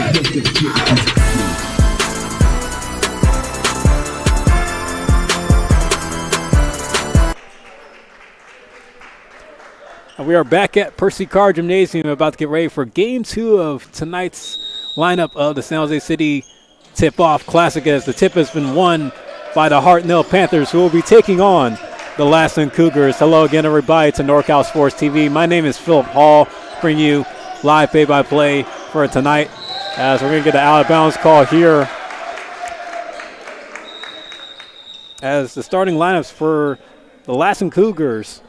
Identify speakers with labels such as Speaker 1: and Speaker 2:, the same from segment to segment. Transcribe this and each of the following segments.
Speaker 1: We are back at Percy Carr Gymnasium, about to get ready for Game 2 of tonight's lineup of the San Jose City Tip-Off Classic, as the tip has been won by the Hartnell Panthers, who will be taking on the Lassen Cougars. Hello again, everybody, to NorCal Sports TV. My name is Philip Hall, bringing you live play-by-play for tonight, as we're going to get an out-of-bounds call here, as the starting lineups for the Lassen Cougars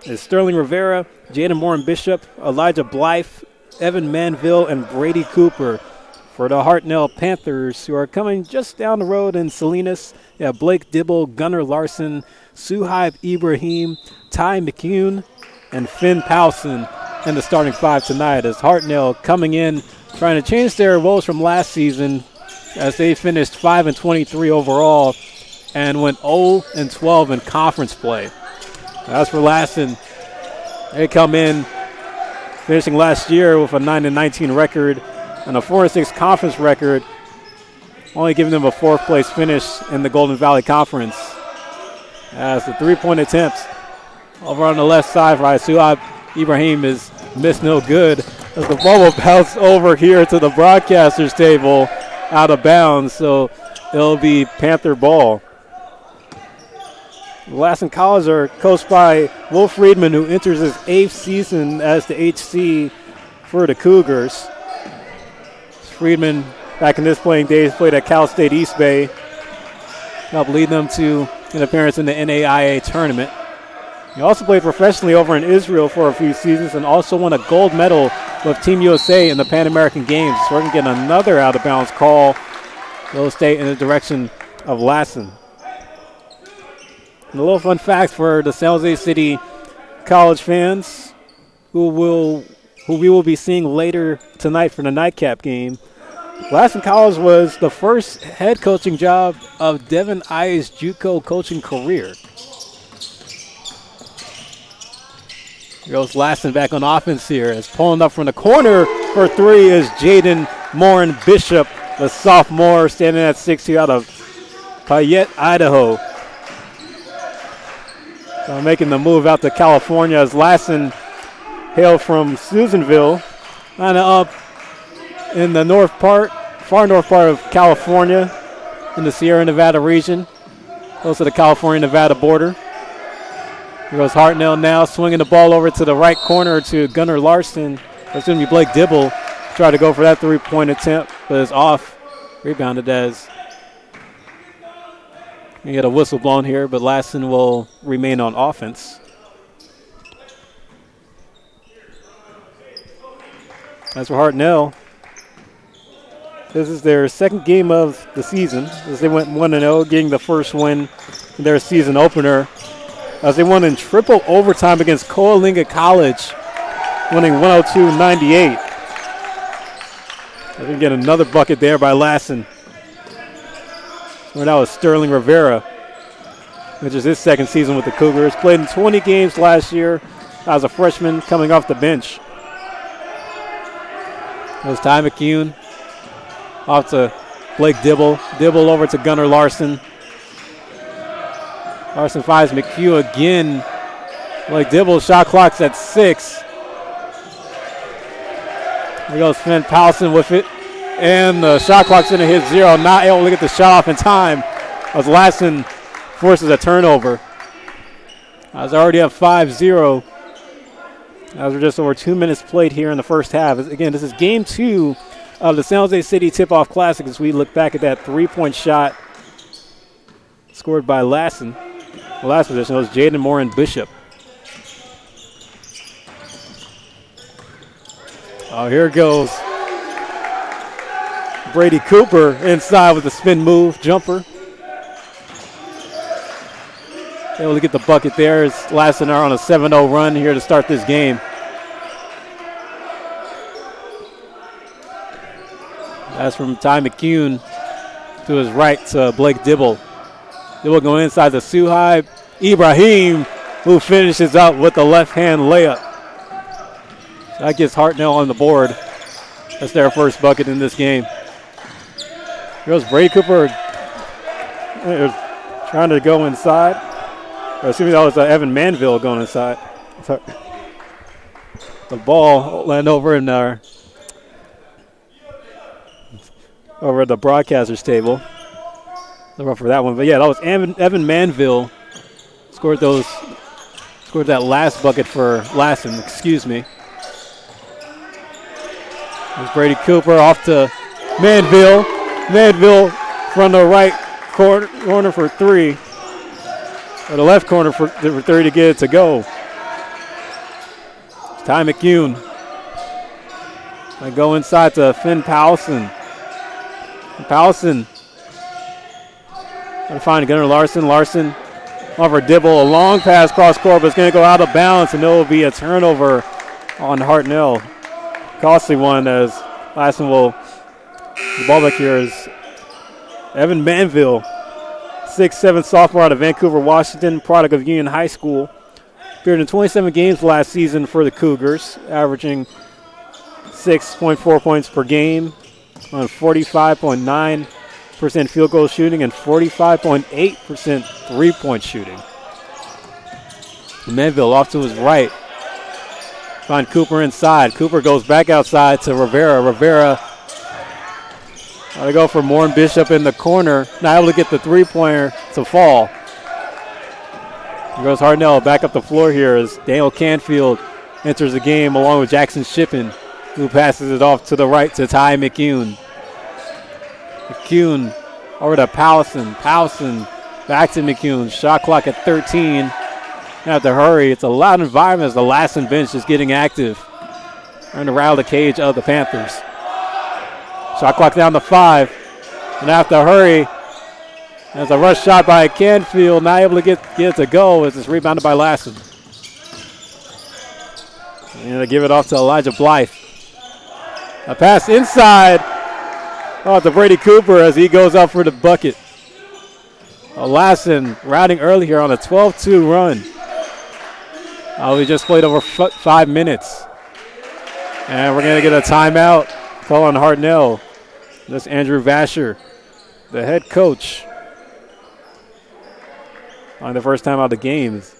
Speaker 1: is Sterling Rivera, Jaden Morin Bishop, Elijah Blythe, Evan Manville, and Brady Cooper. For the Hartnell Panthers, who are coming just down the road in Salinas, Blake Dibble, Gunnar Larson, Suhaib Ibrahim, Ty McCune, and Finn Powson in the starting five tonight, as Hartnell coming in trying to change their woes from last season, as they finished 5-23 overall and went 0-12 in conference play. As for Lassen, they come in finishing last year with a 9-19 record and a 4-6 conference record, only giving them a fourth-place finish in the Golden Valley Conference. As the three-point attempts over on the left side for Suhaib Ibrahim is missed no good, as the ball will bounce over here to the broadcaster's table out of bounds, so it'll be Panther ball. Lassen College are coached by Will Friedman, who enters his 8th season as the HC for the Cougars. Friedman, back in his playing days, played at Cal State East Bay, helped lead them to an appearance in the NAIA tournament. He also played professionally over in Israel for a few seasons and also won a gold medal with Team USA in the Pan American Games. So we're going to get another out-of-bounds call. They'll stay in the direction of Lassen. And a little fun fact for the San Jose City College fans who we will be seeing later tonight for the nightcap game. Lassen College was the first head coaching job of Devin I's JUCO coaching career. Here goes Lassen back on offense here, as pulling up from the corner for three is Jaden Morin Bishop, the sophomore standing at 6'2" out of Payette, Idaho. So making the move out to California, as Lassen hail from Susanville, kind of up in the far north part of California, in the Sierra Nevada region, close to the California-Nevada border. Here goes Hartnell now, swinging the ball over to the right corner to Gunnar Larson. It's going to be Blake Dibble. Tried to go for that three-point attempt, but it's off. Rebounded as you get a whistle blown here, but Lassen will remain on offense. As for Hartnell, this is their second game of the season, as they went 1-0, getting the first win in their season opener, as they won in triple overtime against Coalinga College, winning 102-98. They can get another bucket there by Lassen. Right now is Sterling Rivera, which is his second season with the Cougars. Played in 20 games last year as a freshman coming off the bench. There's Ty McCune off to Blake Dibble. Dibble over to Gunnar Larson. Larson finds McHugh again. Blake Dibble's shot clock's at 6. There goes Finn Powson with it. And the shot clock's going to hit 0. Not able to get the shot off in time as Lassen forces a turnover. As I already have 5-0. As we're just over 2 minutes played here in the first half. Again, this is game 2 of the San Jose City Tip-Off Classic, as we look back at that three-point shot scored by Lassen. The last position was Jaden Morin Bishop. Oh, here it goes. Brady Cooper inside with the spin move, jumper. Able to get the bucket there as Lassen are on a 7-0 run here to start this game. That's from Ty McCune to his right to Blake Dibble. Dibble going inside to Suhaib Ibrahim, who finishes out with the left-hand layup. That gets Hartnell on the board. That's their first bucket in this game. Here goes Brady Cooper trying to go inside. Or excuse me, that was Evan Manville going inside. Sorry. The ball landed over in over at the broadcaster's table. Look for that one. But yeah, that was Evan Manville scored that last bucket for Lassen, excuse me. There's Brady Cooper off to Manville. Manville from the right corner for three. Or the left corner for three to get it to go. It's Ty McCune. I go inside to Finn Powelson. Powelson. Trying to find Gunnar Larson. Larson over Dibble. A long pass cross court, but it's going to go out of bounds, and it will be a turnover on Hartnell. Costly one as Lassen will. The ball back here is Evan Manville, 6'7" sophomore out of Vancouver, Washington, product of Union High School. Appeared in 27 games last season for the Cougars, averaging 6.4 points per game on 45.9% field goal shooting and 45.8% three-point shooting. Manville off to his right. Find Cooper inside. Cooper goes back outside to Rivera. Rivera trying to go for Warren Bishop in the corner. Not able to get the three-pointer to fall. Here goes Hartnell back up the floor here as Daniel Canfield enters the game along with Jackson Shippen, who passes it off to the right to Ty McCune. McCune over to Powelson. Powelson back to McCune. Shot clock at 13. Have to hurry. It's a loud environment as the Lassen bench is getting active. Trying to rattle the cage of the Panthers. Shot clock down to 5. And have to hurry. As a rush shot by Canfield, not able to get it to go as it's rebounded by Lassen. And they give it off to Elijah Blythe. A pass inside. Oh, to Brady Cooper as he goes up for the bucket. Lassen routing early here on a 12-2 run. We just played over 5 minutes. And we're going to get a timeout call on Hartnell. That's Andrew Vasher, the head coach. On the first time out of the games.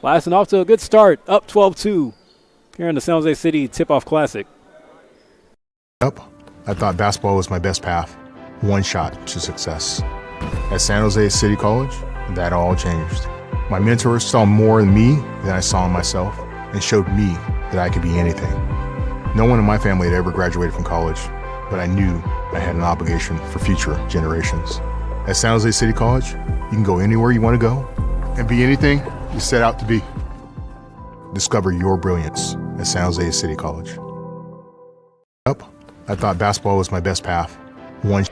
Speaker 1: Lassen off to a good start, up 12-2 here in the San Jose City Tip-Off Classic.
Speaker 2: I thought basketball was my best path, one shot to success. At San Jose City College, that all changed. My mentors saw more in me than I saw in myself and showed me that I could be anything. No one in my family had ever graduated from college, but I knew I had an obligation for future generations. At San Jose City College, you can go anywhere you want to go and be anything you set out to be. Discover your brilliance at San Jose City College. I thought basketball was my best path.
Speaker 1: We're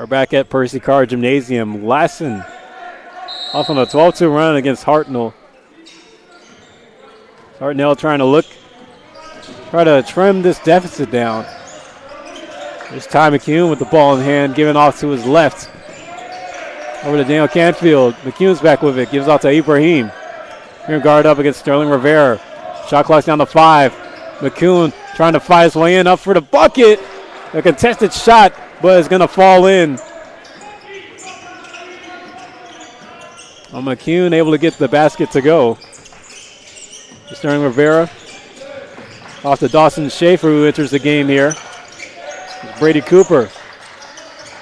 Speaker 1: back at Percy Carr Gymnasium. Lassen off on a 12-2 run against Hartnell. Hartnell trying to try to trim this deficit down. There's Ty McCune with the ball in hand, giving off to his left. Over to Daniel Canfield. McCune's back with it, gives off to Ibrahim. Here guard up against Sterling Rivera. Shot clock's down to 5. McCune trying to fight his way in, up for the bucket. A contested shot, but it's going to fall in. McCune able to get the basket to go. Sterling Rivera off to Dawson Schaefer, who enters the game here. It's Brady Cooper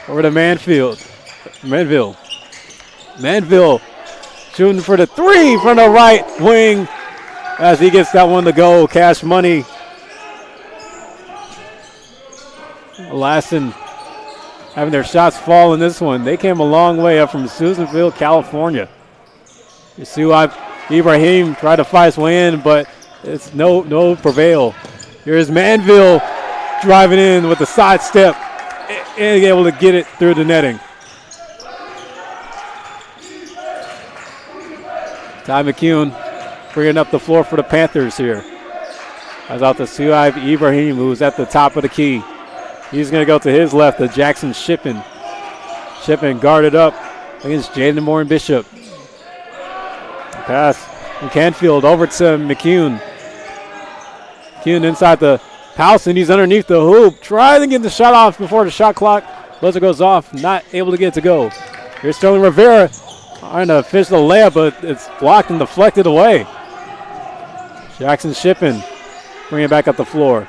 Speaker 1: over to Manville shooting for the three from the right wing as he gets that one to go. Cash Money. Lassen having their shots fall in this one. They came a long way up from Susanville, California. You see why Ibrahim tried to fight his way in, but it's no prevail. Here's Manville driving in with the side step and able to get it through the netting. Ty McCune bringing up the floor for the Panthers here. As out to Suhaib Ibrahim, who's at the top of the key. He's going to go to his left to Jackson Shippen. Shippen guarded up against Jaden Moore and Bishop. Pass from Canfield over to McCune. Kuhn inside the Powson. He's underneath the hoop. Trying to get the shot off before the shot clock buzzer goes off. Not able to get it to go. Here's Sterling Rivera trying to finish the layup, but it's blocked and deflected away. Jackson Shippen bringing it back up the floor.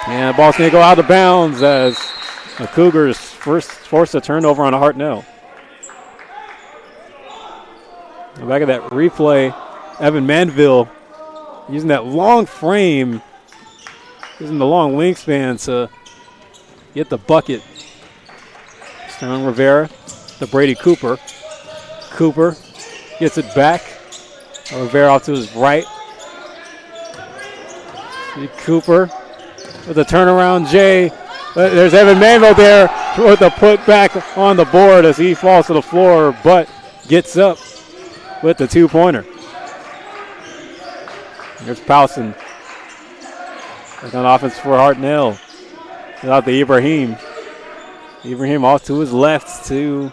Speaker 1: And the ball's going to go out of bounds as the Cougars force a turnover on a Hartnell. Back at that replay, Evan Manville using that long frame, using the long wingspan to get the bucket. Sterling Rivera to Brady Cooper. Cooper gets it back. Rivera off to his right. See Cooper with a turnaround J. There's Evan Manville there with the put back on the board as he falls to the floor, but gets up with the two-pointer. Here's Powson. Back on offense for Hartnell. Without the Ibrahim. Ibrahim off to his left to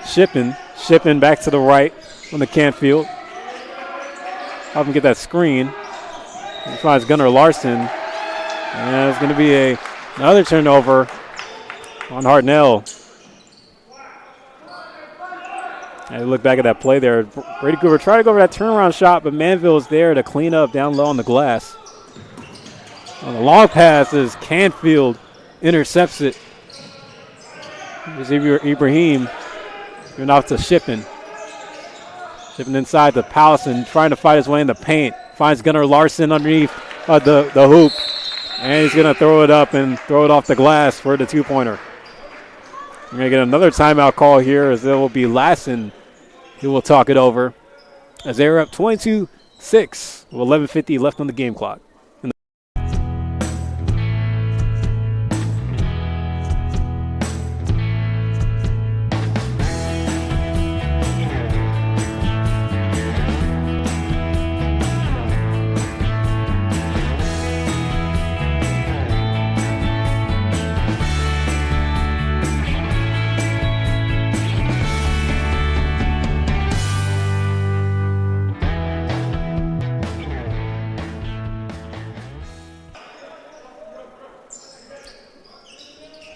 Speaker 1: Shippen. Shippen back to the right on the Canfield. Help him get that screen. He finds Gunnar Larson. And it's going to be another turnover on Hartnell. And look back at that play there. Brady Cooper tried to go over that turnaround shot, but Manville is there to clean up down low on the glass. On the long pass as Canfield intercepts it. Here's Ibrahim. Going off to Shippen. Shippen inside to Powson, trying to fight his way in the paint. Finds Gunnar Larson underneath the hoop. And he's going to throw it up and throw it off the glass for the two-pointer. We're going to get another timeout call here as it will be Lassen who will talk it over as they're up 22-6 with 11:50 left on the game clock.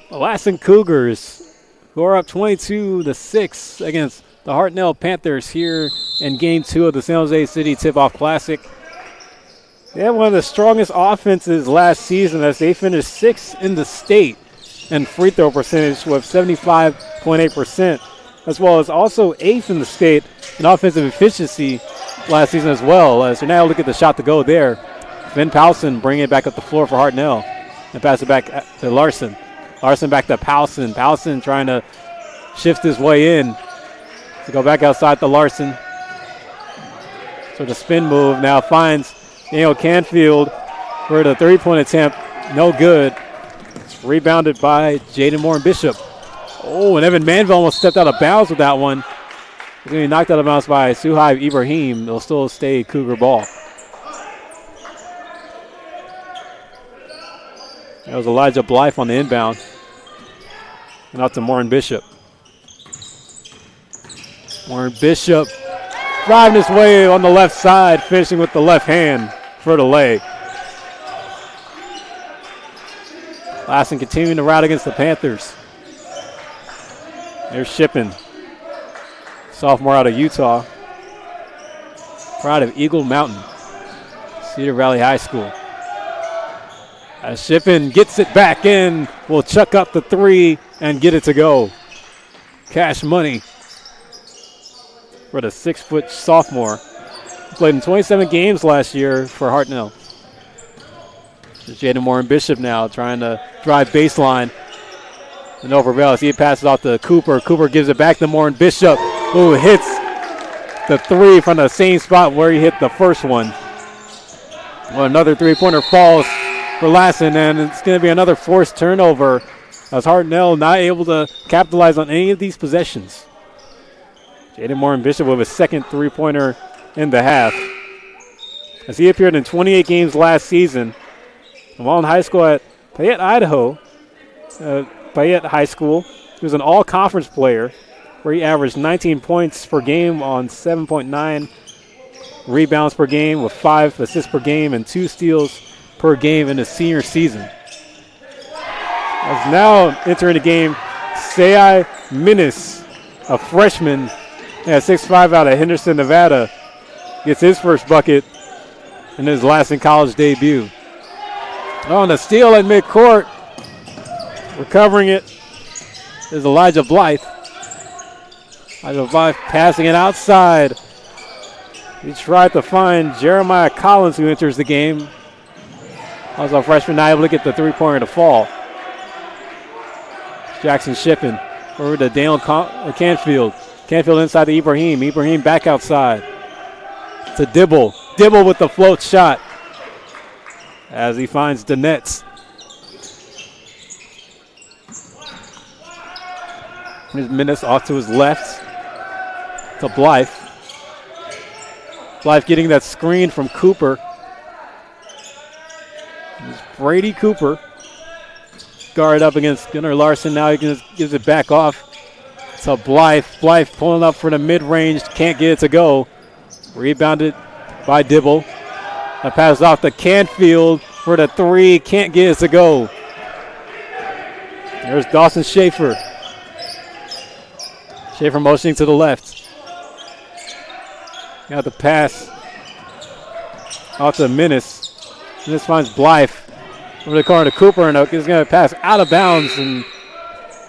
Speaker 1: The Lassen Cougars, who are up 22-6 against the Hartnell Panthers here in Game 2 of the San Jose City Tip-Off Classic. They had one of the strongest offenses last season as they finished 6th in the state in free throw percentage with 75.8%, as well as also 8th in the state in offensive efficiency last season as well. So now look at the shot to go there. Ben Powson bringing it back up the floor for Hartnell and pass it back to Larson. Larson back to Powson. Powson trying to shift his way in to go back outside to Larson. So the spin move now finds Daniel Canfield for the three-point attempt. No good. It's rebounded by Jaden Moore and Bishop. Oh, and Evan Manville almost stepped out of bounds with that one. He's going to be knocked out of bounds by Suhaib Ibrahim. They'll still stay Cougar ball. That was Elijah Blythe on the inbound. And out to Morin Bishop. Morin Bishop driving his way on the left side, finishing with the left hand for the lay. Lassen continuing to rout against the Panthers. There's Shippen, sophomore out of Utah. Proud of Eagle Mountain, Cedar Valley High School. As Shippen gets it back in, will chuck up the three and get it to go. Cash money for the 6-foot sophomore. Played in 27 games last year for Hartnell. There's Jaden Moore and Bishop now trying to drive baseline. And over Bell. He passes off to Cooper. Cooper gives it back to Moore and Bishop, who hits the three from the same spot where he hit the first one. Well, another three-pointer falls for Lassen, and it's going to be another forced turnover as Hartnell not able to capitalize on any of these possessions. Jaden Moore and Bishop with his second three-pointer in the half. As he appeared in 28 games last season, while in high school at Payette, Idaho, Payette High School, he was an all-conference player where he averaged 19 points per game on 7.9 rebounds per game with 5 assists per game and 2 steals per game in his senior season. As now entering the game, Sayai Minnis, a freshman at 6'5" out of Henderson, Nevada, gets his first bucket in his Lassen college debut. On the steal at midcourt, recovering it is Elijah Blythe. Elijah Blythe passing it outside. He tried to find Jeremiah Collins, who enters the game. Also a freshman, not able to get the three-pointer to fall. Jackson Shippen over to Daniel Canfield. Canfield inside to Ibrahim. Ibrahim back outside to Dibble. Dibble with the float shot as he finds the nets. His minutes off to his left to Blythe. Blythe getting that screen from Cooper. It's Brady Cooper. Guard up against Gunnar Larson. Now he gives it back off to Blythe. Blythe pulling up for the mid-range. Can't get it to go. Rebounded by Dibble. That pass off to Canfield for the three. Can't get it to go. There's Dawson Schaefer. Schaefer motioning to the left. Got the pass off to Minnis. Minnis finds Blythe over the corner to Cooper, and he's going to pass out of bounds and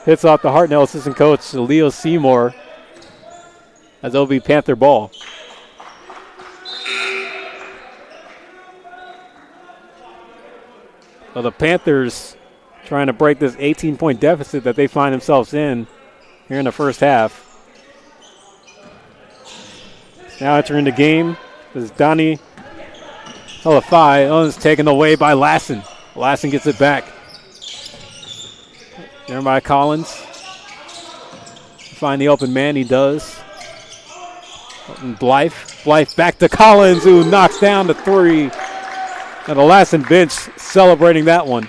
Speaker 1: hits off the Hartnell assistant coach Leo Seymour as it'll be Panther ball. So the Panthers trying to break this 18-point deficit that they find themselves in here in the first half. Now entering the game is Donnie Helafai. Oh, it's taken away by Lassen. Lassen gets it back. Jeremiah Collins. Find the open man, he does. And Blythe back to Collins, who knocks down the three. And the Lassen bench celebrating that one.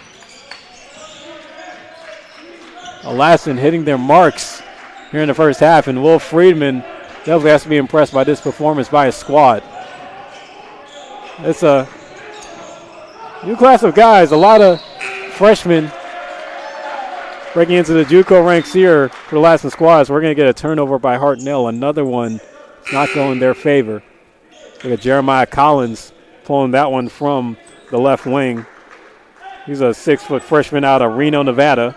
Speaker 1: Lassen hitting their marks here in the first half, and Will Friedman definitely has to be impressed by this performance by his squad. It's a new class of guys, a lot of freshmen breaking into the JUCO ranks here for the Lassen squad. So we're going to get a turnover by Hartnell. Another one not going their favor. Look at Jeremiah Collins pulling that one from the left wing. He's a 6-foot freshman out of Reno, Nevada.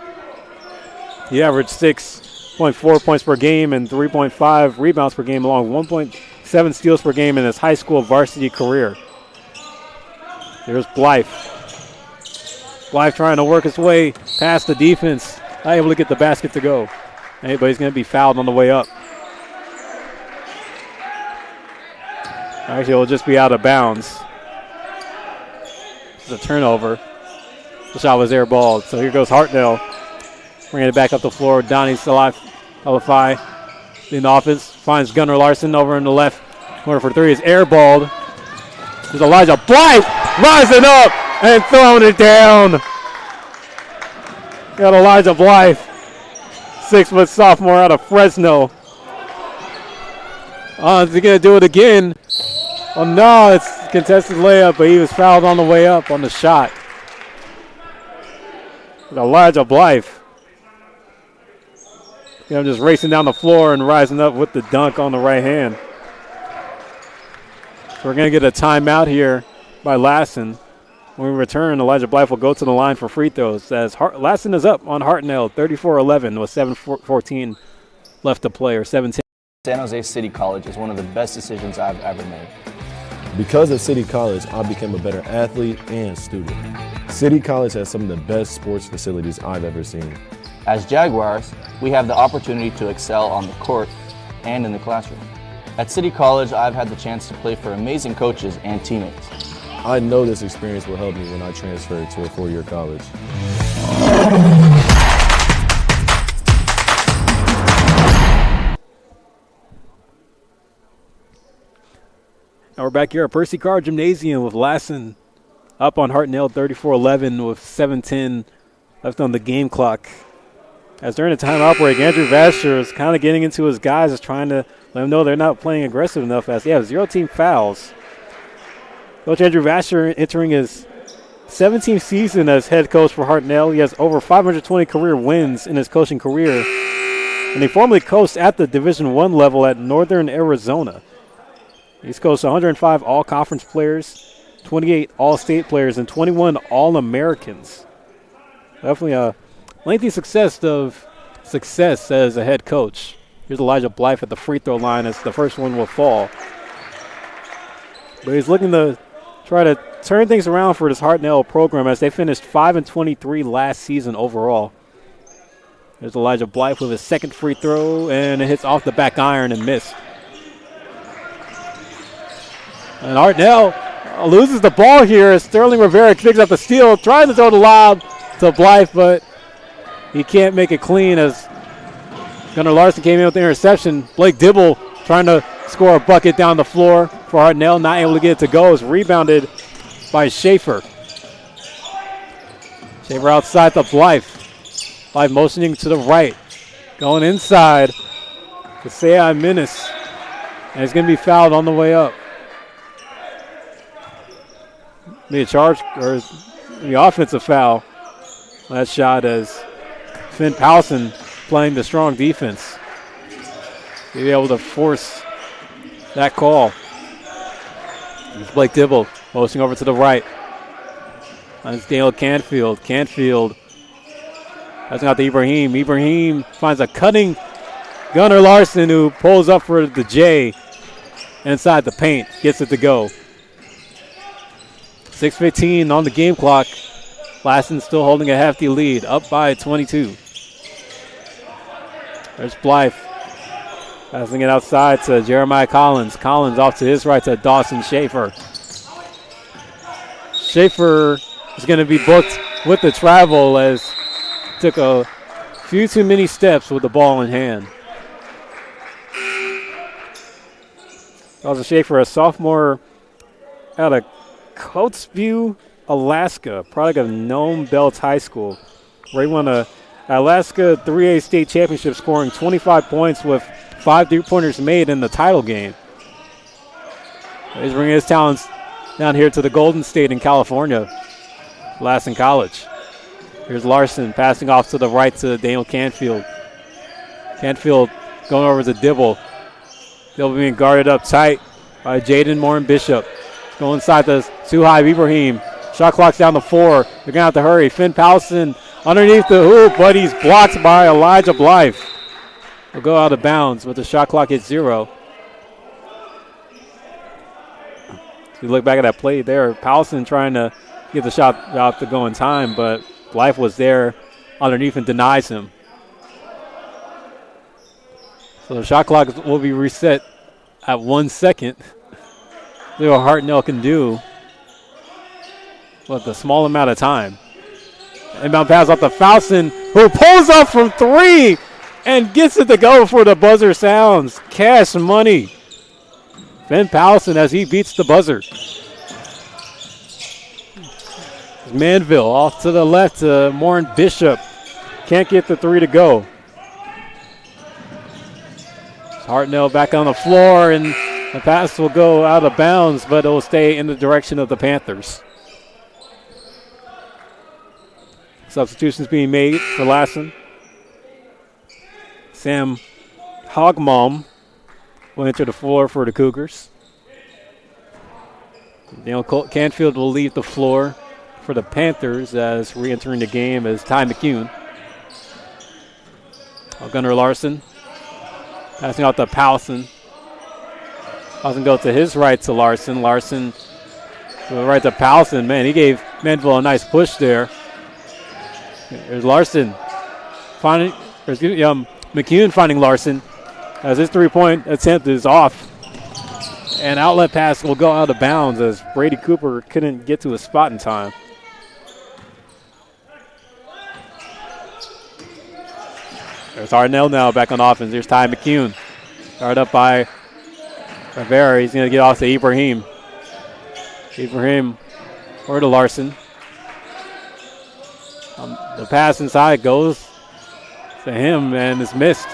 Speaker 1: He averaged 6.4 points per game and 3.5 rebounds per game, along 1.7 steals per game in his high school varsity career. There's Blythe. Blythe trying to work his way past the defense. Not able to get the basket to go. But he's going to be fouled on the way up. Actually, it'll just be out of bounds. It's a turnover. The shot was airballed. So here goes Hartnell. Bringing it back up the floor. Donnie Helafai in the offense. Finds Gunnar Larson over in the left corner for three. Is airballed. There's Elijah Blythe rising up and throwing it down. Got Elijah Blythe, 6-foot sophomore out of Fresno. Is he going to do it again? Oh, no, it's a contested layup, but he was fouled on the way up on the shot. Elijah Blythe. Just racing down the floor and rising up with the dunk on the right hand. So we're going to get a timeout here by Lassen. When we return, Elijah Blythe will go to the line for free throws as Lassen is up on Hartnell, 34-11 with 7:14 left to play, or 7:10.
Speaker 3: San Jose City College is one of the best decisions I've ever made.
Speaker 4: Because of City College, I became a better athlete and student. City College has some of the best sports facilities I've ever seen.
Speaker 3: As Jaguars, we have the opportunity to excel on the court and in the classroom. At City College, I've had the chance to play for amazing coaches and teammates.
Speaker 4: I know this experience will help me when I transfer to a four-year college.
Speaker 1: Now we're back here at Percy Carr Gymnasium with Lassen up on Hartnell, 34-11 with 7:10 left on the game clock. As during the timeout break, Andrew Vasher is kind of getting into his guys, is trying to let them know they're not playing aggressive enough, as they have 0 team fouls. Coach Andrew Vasher entering his 17th season as head coach for Hartnell. He has over 520 career wins in his coaching career. And he formerly coached at the Division I level at Northern Arizona. He's coached 105 all-conference players, 28 all-state players, and 21 all-Americans. Definitely a lengthy success as a head coach. Here's Elijah Blythe at the free throw line as the first one will fall. But he's looking to try to turn things around for this Hartnell program as they finished 5-23 last season overall. There's Elijah Blythe with his second free throw, and it hits off the back iron and missed. And Hartnell loses the ball here as Sterling Rivera picks up the steal, trying to throw the lob to Blythe, but he can't make it clean as Gunnar Larson came in with the interception. Blake Dibble trying to score a bucket down the floor for Hartnell, not able to get it to go. It's rebounded by Schaefer. Schaefer outside to Blythe. Blythe motioning to the right, going inside to Sayai Minnis, and he's going to be fouled on the way up. Be a charge or the offensive foul. That shot as Finn Powson playing the strong defense. To be able to force that call. It's Blake Dibble motioning over to the right. That's Daniel Canfield. Canfield passing out to Ibrahim. Ibrahim finds a cutting Gunnar Larson who pulls up for the J inside the paint. Gets it to go. 6:15 on the game clock. Lassen still holding a hefty lead, up by 22. There's Blythe. Passing it outside to Jeremiah Collins. Collins off to his right to Dawson Schaefer. Schaefer is going to be booked with the travel as took a few too many steps with the ball in hand. Dawson Schaefer, a sophomore out of Coatesview, Alaska, product of Nome Belts High School, where he won a Alaska 3A state championship, scoring 25 points with 5 3-pointers made in the title game. He's bringing his talents down here to the Golden State in California, Lassen College. Here's Larson passing off to the right to Daniel Canfield. Canfield going over to Dibble. Dibble being guarded up tight by Jaden Morin Bishop. Go inside the too high Ibrahim. Shot clock's down to 4. They're going to have to hurry. Finn Powson underneath the hoop, but he's blocked by Elijah Blythe. Will go out of bounds, but the shot clock hits 0. If you look back at that play there, Powson trying to get the shot out to go in time, but Blythe was there underneath and denies him. So the shot clock will be reset at 1 second. See what Hartnell can do with a small amount of time. Inbound pass off to Fowson, who pulls up from 3 and gets it to go before the buzzer sounds. Cash money. Finn Powson as he beats the buzzer. Manville off to the left to Morin Bishop. Can't get the 3 to go. Hartnell back on the floor, and the pass will go out of bounds, but it will stay in the direction of the Panthers. Substitutions being made for Lassen. Sam Hogmalm will enter the floor for the Cougars. Daniel Canfield will leave the floor for the Panthers as re-entering the game is Ty McCune. Gunnar Larson passing out to Powson. Powson goes to his right to Larson. Larson to the right to Powson. Man, he gave Manville a nice push there. There's Larson finding, McCune finding Larson as his 3-point attempt is off. And outlet pass will go out of bounds as Brady Cooper couldn't get to his spot in time. There's Hartnell now back on offense. There's Ty McCune. Guarded up by Rivera. He's going to get off to Ibrahim. Ibrahim or to Larson. The pass inside goes to him and is missed.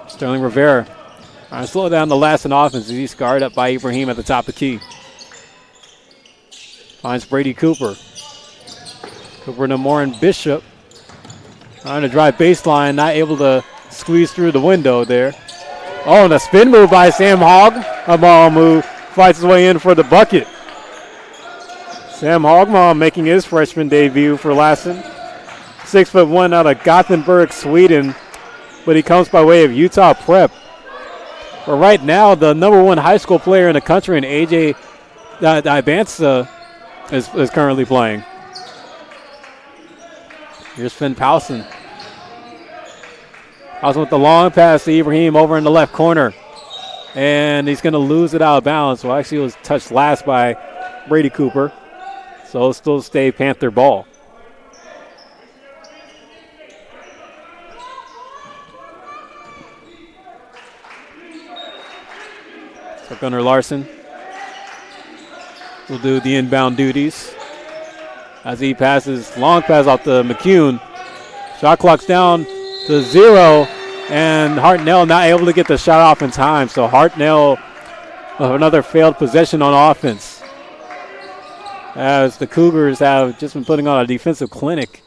Speaker 1: Sterling Rivera Trying to slow down the Lassen offense as he's guarded up by Ibrahim at the top of the key. Finds Brady Cooper. Cooper to Morin Bishop. Trying to drive baseline, not able to squeeze through the window there. Oh, and a spin move by Sam Hogmom, who fights his way in for the bucket. Sam Hogmom making his freshman debut for Lassen. 6'1" out of Gothenburg, Sweden, but he comes by way of Utah Prep. But right now, the #1 high school player in the country, and AJ Ibanza, is currently playing. Here's Finn Powson. Powson with the long pass to Ibrahim over in the left corner. And he's going to lose it out of bounds. Well, actually, it was touched last by Brady Cooper. So it'll still stay Panther ball. So Gunnar Larson will do the inbound duties as he passes, long pass off to McCune. Shot clock's down to 0, and Hartnell not able to get the shot off in time. So Hartnell another failed possession on offense, as the Cougars have just been putting on a defensive clinic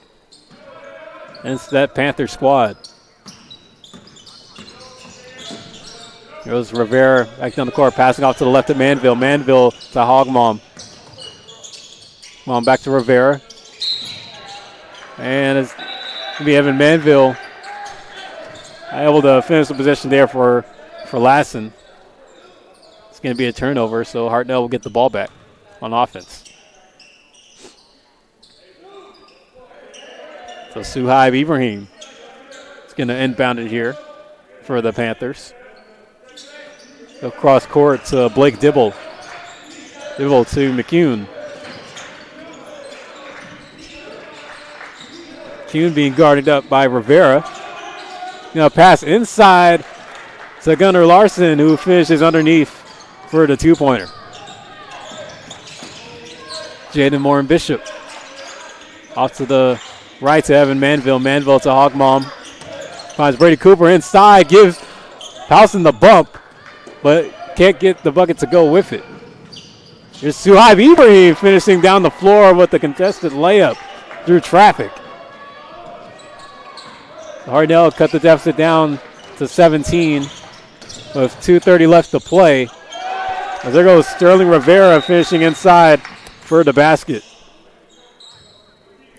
Speaker 1: against that Panther squad. Here's Rivera back down the court, passing off to the left of Manville. Manville to Hogmom. Back to Rivera. And it's going to be Evan Manville able to finish the position there for Lassen. It's going to be a turnover, so Hartnell will get the ball back on offense. So Suhaib Ibrahim is going to inbound it here for the Panthers. Across court to Blake Dibble. Dibble to McCune. McCune being guarded up by Rivera. Pass inside to Gunnar Larson, who finishes underneath for the two-pointer. Jaden Morin Bishop. Off to the right to Evan Manville. Manville to Hogmom. Finds Brady Cooper inside. Gives Powson the bump, but can't get the bucket to go with it. Here's Suhaib Ibrahim finishing down the floor with the contested layup through traffic. Hartnell cut the deficit down to 17 with 2:30 left to play. As there goes Sterling Rivera finishing inside for the basket.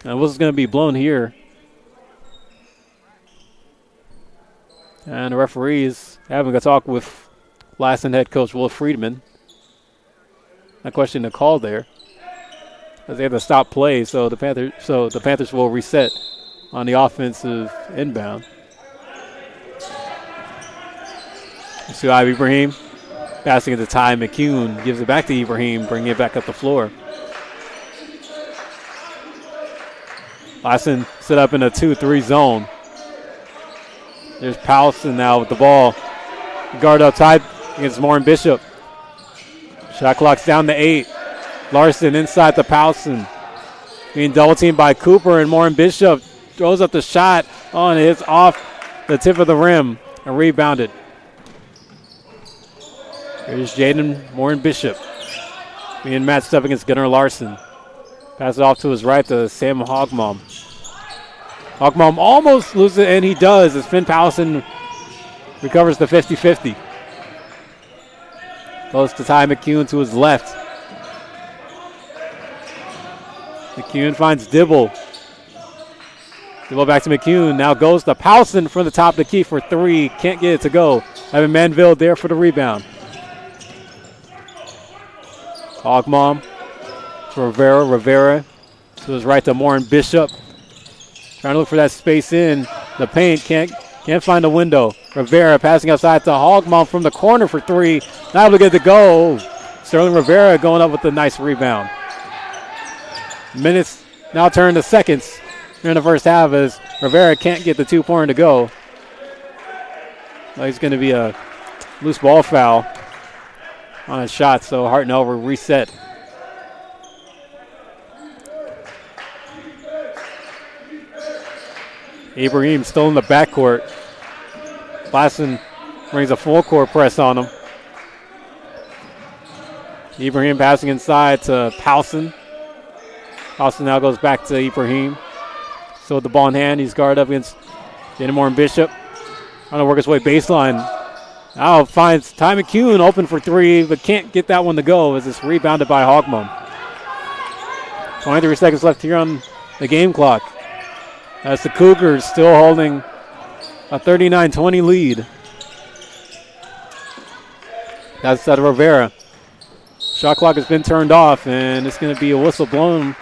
Speaker 1: And whistle's going to be blown here. And the referees having a talk with Lassen head coach Wolf Friedman. No question to call there, as they have to stop play, so the Panthers will reset on the offensive inbound. Suhaib Ibrahim passing it to Ty McCune, gives it back to Ibrahim, bringing it back up the floor. Lassen set up in a 2-3 zone. There's Powson now with the ball. Guard up tight against Morin Bishop. Shot clock's down to 8. Larson inside to Powson. Being double teamed by Cooper, and Morin Bishop throws up the shot on it. It's off the tip of the rim and rebounded. Here's Jaden Morin Bishop being matched up against Gunnar Larson. Pass it off to his right to Sam Hogmom. Hogmom almost loses it, and he does, as Finn Powson recovers the 50-50. Goes to Ty McCune to his left. McCune finds Dibble. Dibble back to McCune. Now goes to Powson from the top of the key for 3. Can't get it to go. Evan Manville there for the rebound. Hogmom to Rivera. Rivera to his right to Morin Bishop. Trying to look for that space in the paint. Can't find a window. Rivera passing outside to Hogmom from the corner for 3. Not able to get it to go. Sterling Rivera going up with a nice rebound. Minutes now turn to seconds here in the first half, as Rivera can't get the 2-pointer to go. He's going to be a loose ball foul on a shot, so Hartnell will reset. Ibrahim still in the backcourt. Lassen Brings a full court press on him. Ibrahim passing inside to Powson. Powson now goes back to Ibrahim. So with the ball in hand, he's guarded up against Moore and Bishop. Trying to work his way baseline. Now finds Ty McCune open for three, but can't get that one to go as it's rebounded by Hogmum. 23 seconds left here on the game clock. As the Cougars still holding a 39-20 lead. That's out of Rivera. Shot clock has been turned off, and it's going to be a whistle blown.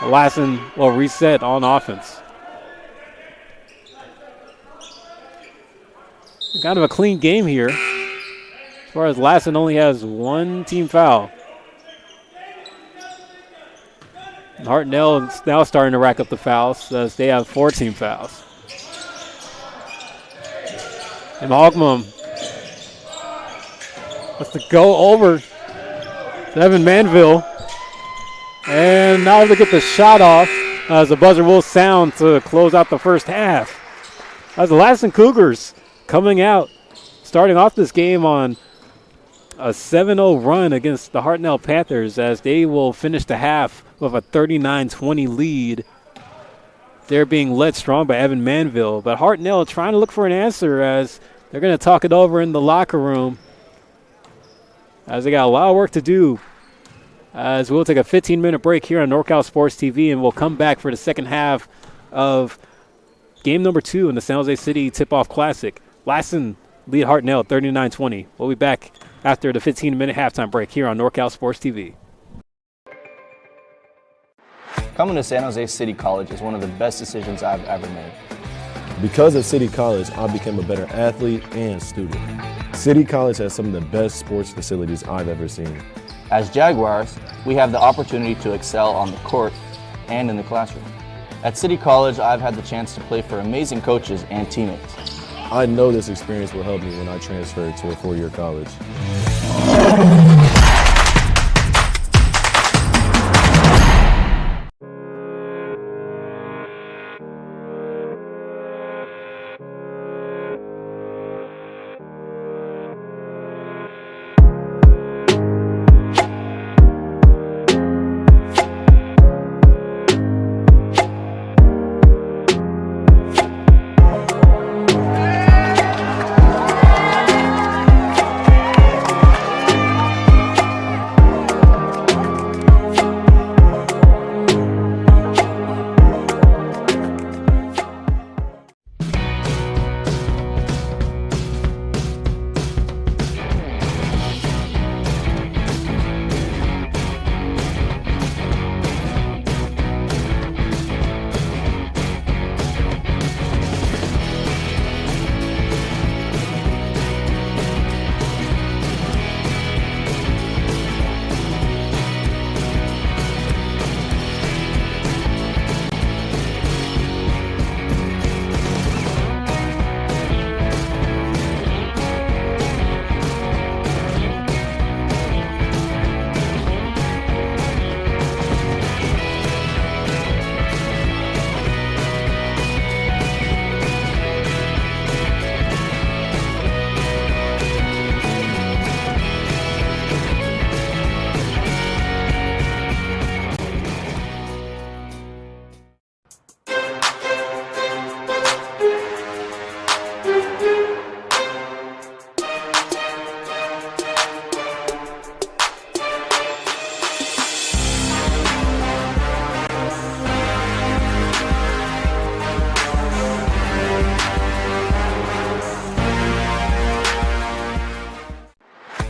Speaker 1: Lassen will reset on offense. Kind of a clean game here. As far as Lassen only has one team foul. And Hartnell is now starting to rack up the fouls as they have 4 team fouls. And Hogmum has to go over to Evan Manville. And now to get the shot off as the buzzer will sound to close out the first half. As the Lassen Cougars coming out, starting off this game on a 7-0 run against the Hartnell Panthers as they will finish the half with a 39-20 lead. They're being led strong by Evan Manville, but Hartnell trying to look for an answer as they're going to talk it over in the locker room as they got a lot of work to do. As we'll take a 15-minute break here on NorCal Sports TV, and we'll come back for the second half of game number 2 in the San Jose City Tip-Off Classic. Lassen lead Hartnell 39-20. We'll be back after the 15-minute halftime break here on NorCal Sports TV.
Speaker 3: Coming to San Jose City College is one of the best decisions I've ever made.
Speaker 4: Because of City College, I became a better athlete and student. City College has some of the best sports facilities I've ever seen.
Speaker 3: As Jaguars, we have the opportunity to excel on the court and in the classroom. At City College, I've had the chance to play for amazing coaches and teammates.
Speaker 4: I know this experience will help me when I transfer to a 4-year college.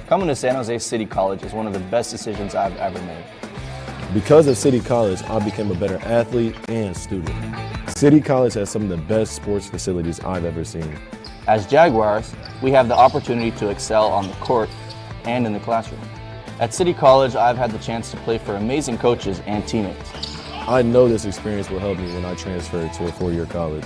Speaker 3: Coming to San Jose City College is one of the best decisions I've ever made.
Speaker 4: Because of City College, I became a better athlete and student. City College has some of the best sports facilities I've ever seen.
Speaker 3: As Jaguars, we have the opportunity to excel on the court and in the classroom. At City College, I've had the chance to play for amazing coaches and teammates.
Speaker 4: I know this experience will help me when I transfer to a 4-year college.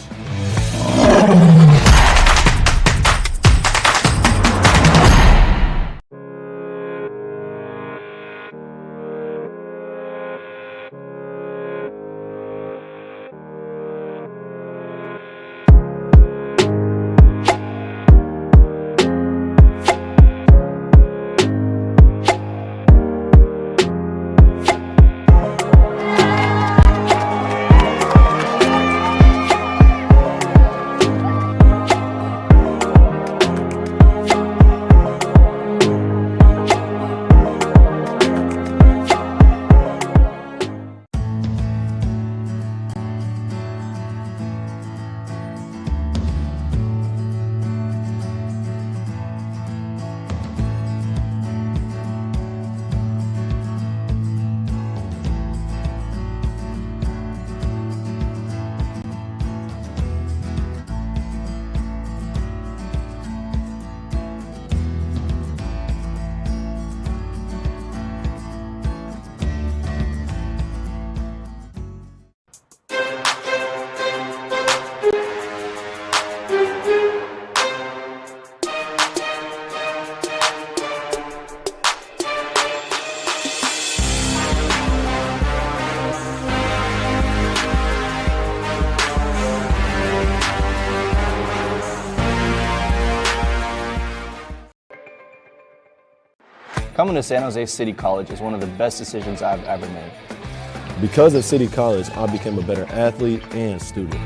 Speaker 3: Coming to San Jose City College is one of the best decisions I've ever made.
Speaker 4: Because of City College, I became a better athlete and student.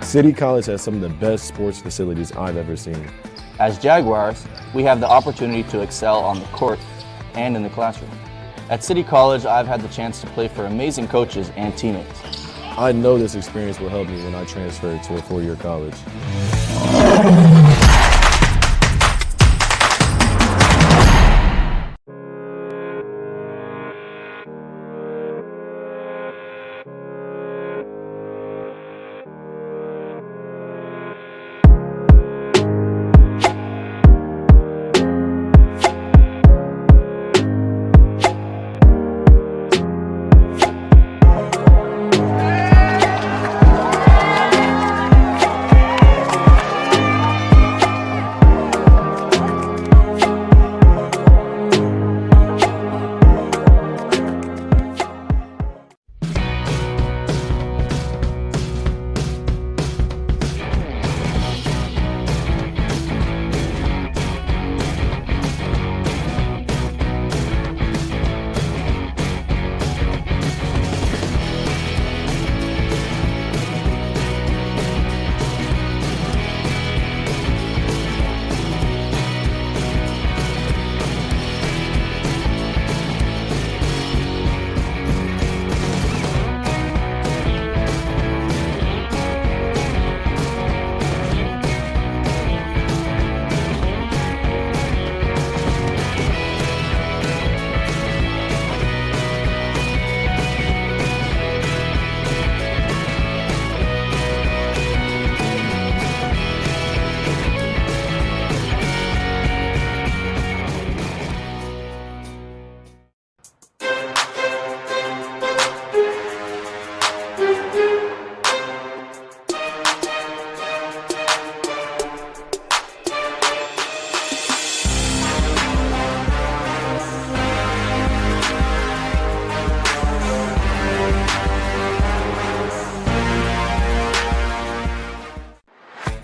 Speaker 4: City College has some of the best sports facilities I've ever seen.
Speaker 3: As Jaguars, we have the opportunity to excel on the court and in the classroom. At City College, I've had the chance to play for amazing coaches and teammates.
Speaker 4: I know this experience will help me when I transfer to a four-year college.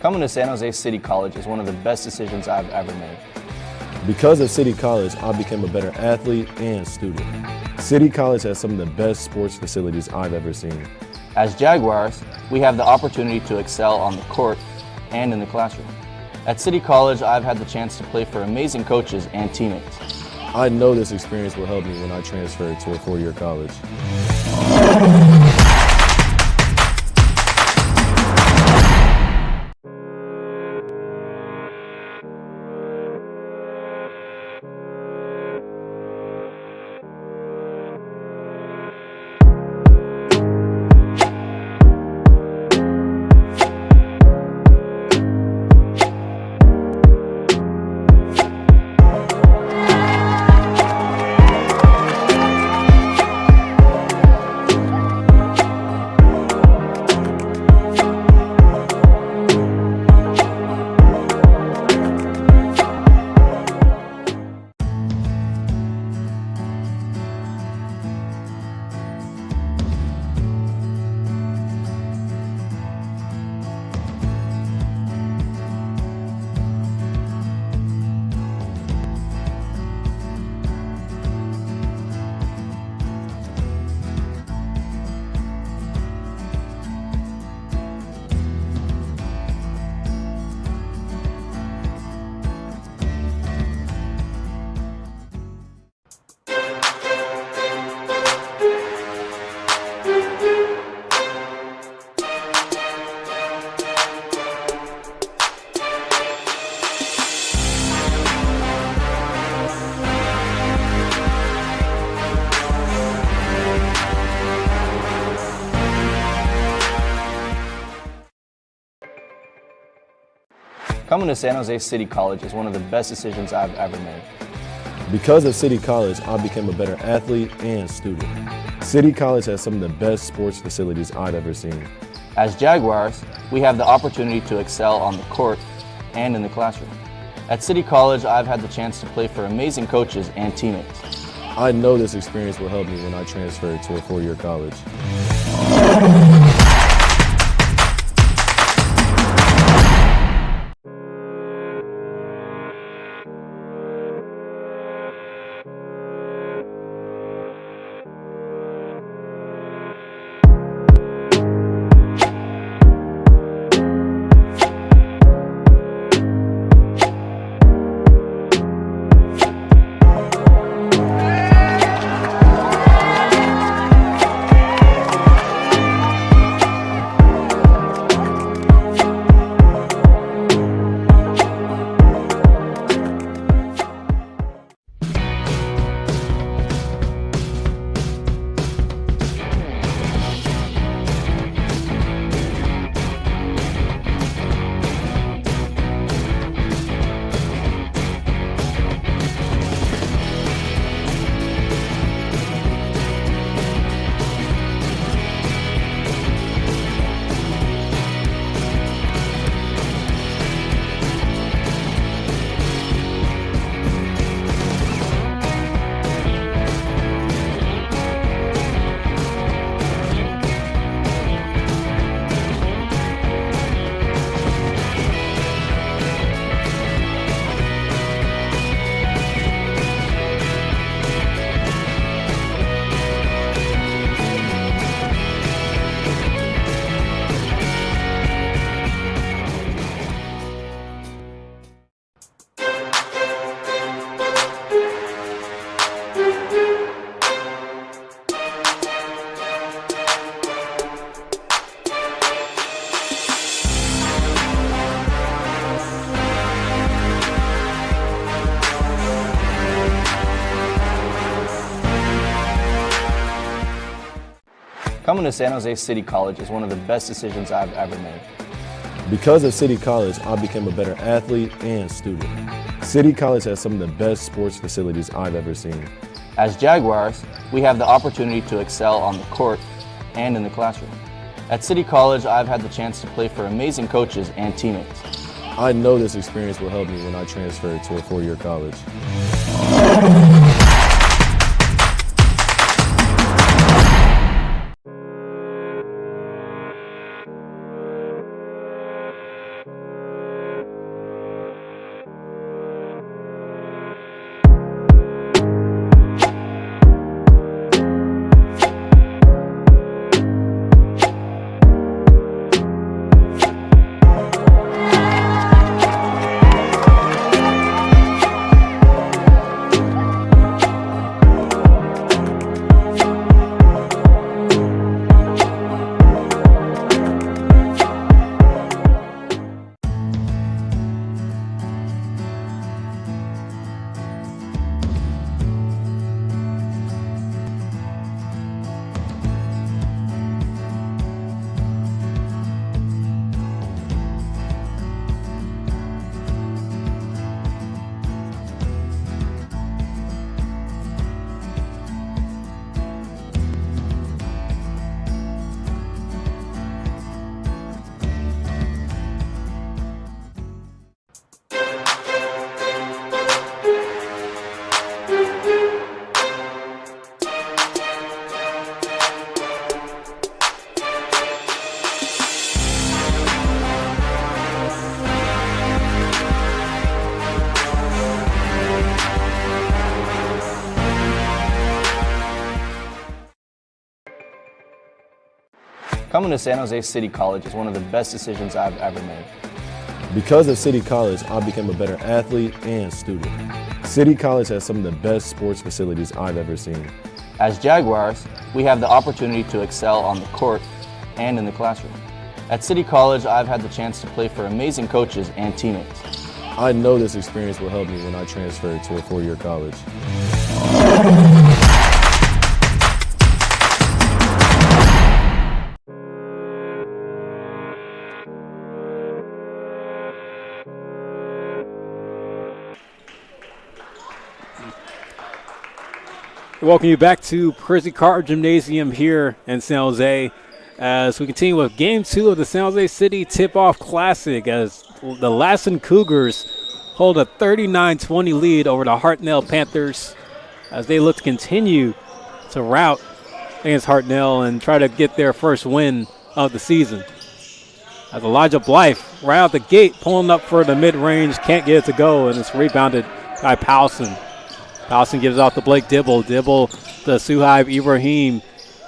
Speaker 3: Coming to San Jose City College is one of the best decisions I've ever made.
Speaker 4: Because of City College, I became a better athlete and student. City College has some of the best sports facilities I've ever seen.
Speaker 3: As Jaguars, we have the opportunity to excel on the court and in the classroom. At City College, I've had the chance to play for amazing coaches and teammates.
Speaker 4: I know this experience will help me when I transfer to a four-year college.
Speaker 3: Coming to San Jose City College is one of the best decisions I've ever made.
Speaker 4: Because of City College, I became a better athlete and student. City College has some of the best sports facilities I've ever seen.
Speaker 3: As Jaguars, we have the opportunity to excel on the court and in the classroom. At City College, I've had the chance to play for amazing coaches and teammates.
Speaker 4: I know this experience will help me when I transfer to a four-year college.
Speaker 3: Coming to San Jose City College is one of the best decisions I've ever made.
Speaker 4: Because of City College, I became a better athlete and student. City College has some of the best sports facilities I've ever seen.
Speaker 3: As Jaguars, we have the opportunity to excel on the court and in the classroom. At City College, I've had the chance to play for amazing coaches and teammates.
Speaker 4: I know this experience will help me when I transfer to a four-year college.
Speaker 3: Coming to San Jose City College is one of the best decisions I've ever made.
Speaker 4: Because of City College, I became a better athlete and student. City College has some of the best sports facilities I've ever seen.
Speaker 3: As Jaguars, we have the opportunity to excel on the court and in the classroom. At City College, I've had the chance to play for amazing coaches and teammates.
Speaker 4: I know this experience will help me when I transfer to a four-year college.
Speaker 1: Welcome you back to Percy Carter Gymnasium here in San Jose as we continue with Game 2 of the San Jose City Tip-Off Classic as the Lassen Cougars hold a 39-20 lead over the Hartnell Panthers as they look to continue to rout against Hartnell and try to get their first win of the season. As Elijah Blythe right out the gate pulling up for the mid-range, can't get it to go, and it's rebounded by Powson. Powson gives out to Blake Dibble. Dibble to Suhaib Ibrahim.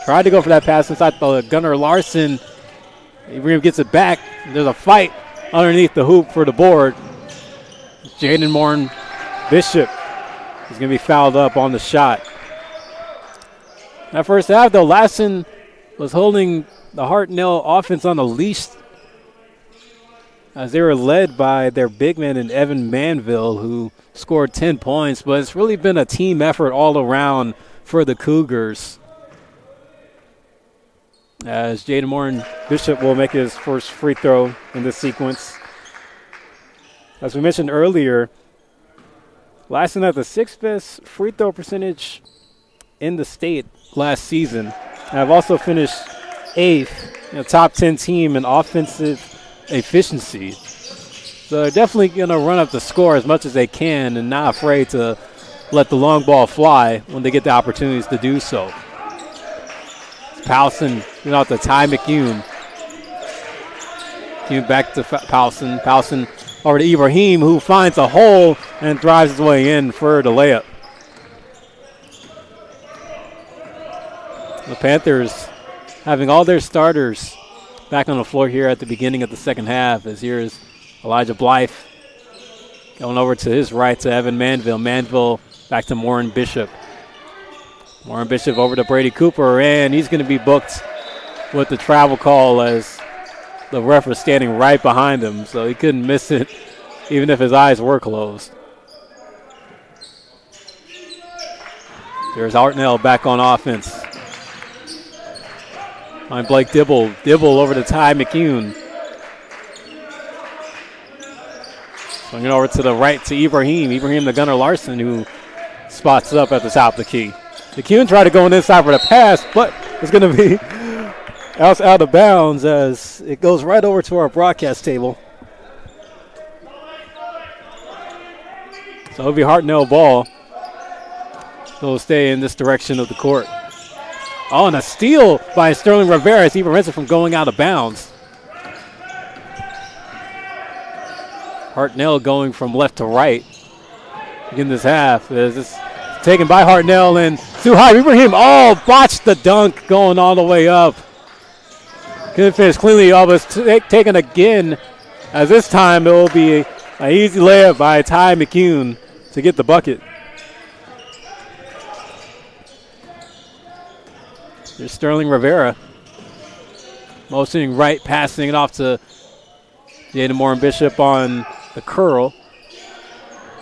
Speaker 1: Tried to go for that pass inside the Gunnar Larson. Ibrahim gets it back. There's a fight underneath the hoop for the board. Jaden Morin Bishop is going to be fouled up on the shot. That first half, though, Lassen was holding the Hartnell offense on a leash as they were led by their big man in Evan Manville, who scored 10 points, but it's really been a team effort all around for the Cougars. As Jaden Morin Bishop will make his first free throw in this sequence. As we mentioned earlier, Lassen had the 6th best free throw percentage in the state last season. And I've also finished 8th in the top 10 team in offensive efficiency. So they're definitely going to run up the score as much as they can and not afraid to let the long ball fly when they get the opportunities to do so. Powson, out to Ty McCune. McCune back to Powson. Powson over to Ibrahim, who finds a hole and drives his way in for the layup. The Panthers having all their starters back on the floor here at the beginning of the second half, as here's Elijah Blythe going over to his right to Evan Manville. Manville back to Morin Bishop. Morin Bishop over to Brady Cooper, and he's going to be booked with the travel call as the ref was standing right behind him, so he couldn't miss it even if his eyes were closed. There's Hartnell back on offense. On Blake Dibble. Dibble over to Ty McCune. Swinging over to the right to Ibrahim. Ibrahim the gunner Larson, who spots up at the top of the key. McCune tried to go on this side for the pass, but it's going to be out of bounds as it goes right over to our broadcast table. So it'll be Hartnell ball. So it'll stay in this direction of the court. Oh, and a steal by Sterling Rivera as he prevents it from going out of bounds. Hartnell going from left to right in this half. It's taken by Hartnell and too high. Ibrahim, botched the dunk going all the way up. Couldn't finish cleanly. Was taken again, as this time it will be an easy layup by Ty McCune to get the bucket. There's Sterling Rivera. Motioning right, passing it off to Jaden Moore and Bishop on the curl.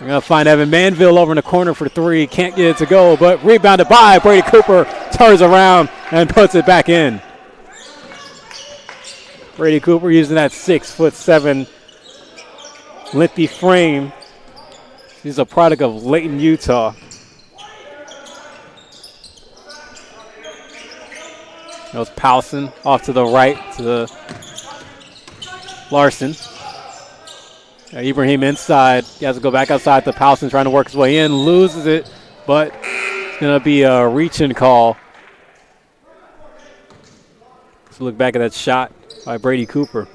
Speaker 1: We're going to find Evan Manville over in the corner for three. Can't get it to go, but rebounded by Brady Cooper. Turns around and puts it back in. Brady Cooper using that 6'7" limpy frame. He's a product of Layton, Utah. That was Powson off to the right to Larson. Ibrahim inside. He has to go back outside to Powson, trying to work his way in. Loses it, but it's going to be a reach-in call. Let's look back at that shot by Brady Cooper.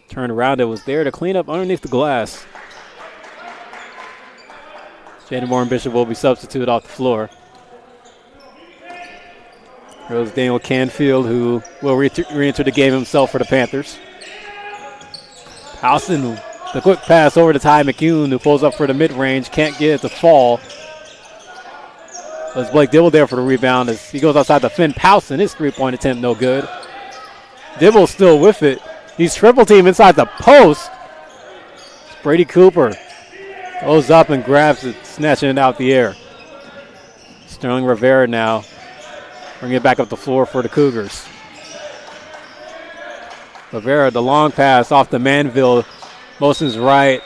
Speaker 1: Turned around. It was there to clean up underneath the glass. Jaden Moore and Bishop will be substituted off the floor. There was Daniel Canfield, who will re-enter the game himself for the Panthers. Powson, the quick pass over to Ty McCune, who pulls up for the mid-range. Can't get it to fall. There's Blake Dibble there for the rebound as he goes outside to Finn Powson. His three-point attempt no good. Dibble's still with it. He's triple team inside the post. It's Brady Cooper goes up and grabs it, snatching it out the air. Sterling Rivera now bring it back up the floor for the Cougars. Rivera, the long pass off the Manville. Motion's right,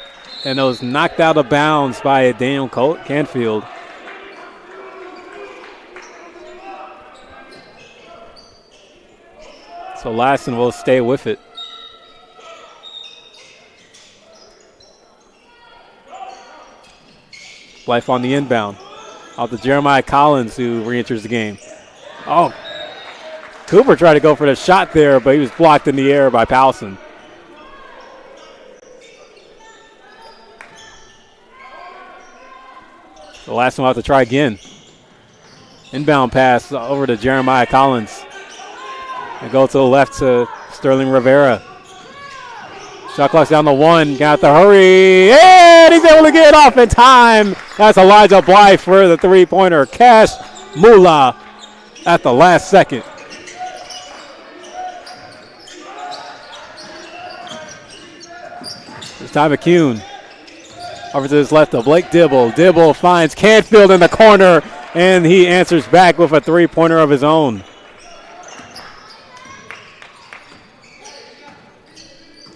Speaker 1: and it was knocked out of bounds by Daniel Canfield. So Lassen will stay with it. Blythe on the inbound. Out to Jeremiah Collins, who re-enters the game. Oh, Cooper tried to go for the shot there, but he was blocked in the air by Powson. The last one will have to try again. Inbound pass over to Jeremiah Collins. And go to the left to Sterling Rivera. Shot clock's down to one. Got to hurry. And he's able to get it off in time. That's Elijah Blythe for the three-pointer. Cash Mula at the last second. It's Ty McCune. Over to his left to Blake Dibble. Dibble finds Canfield in the corner, and he answers back with a three-pointer of his own.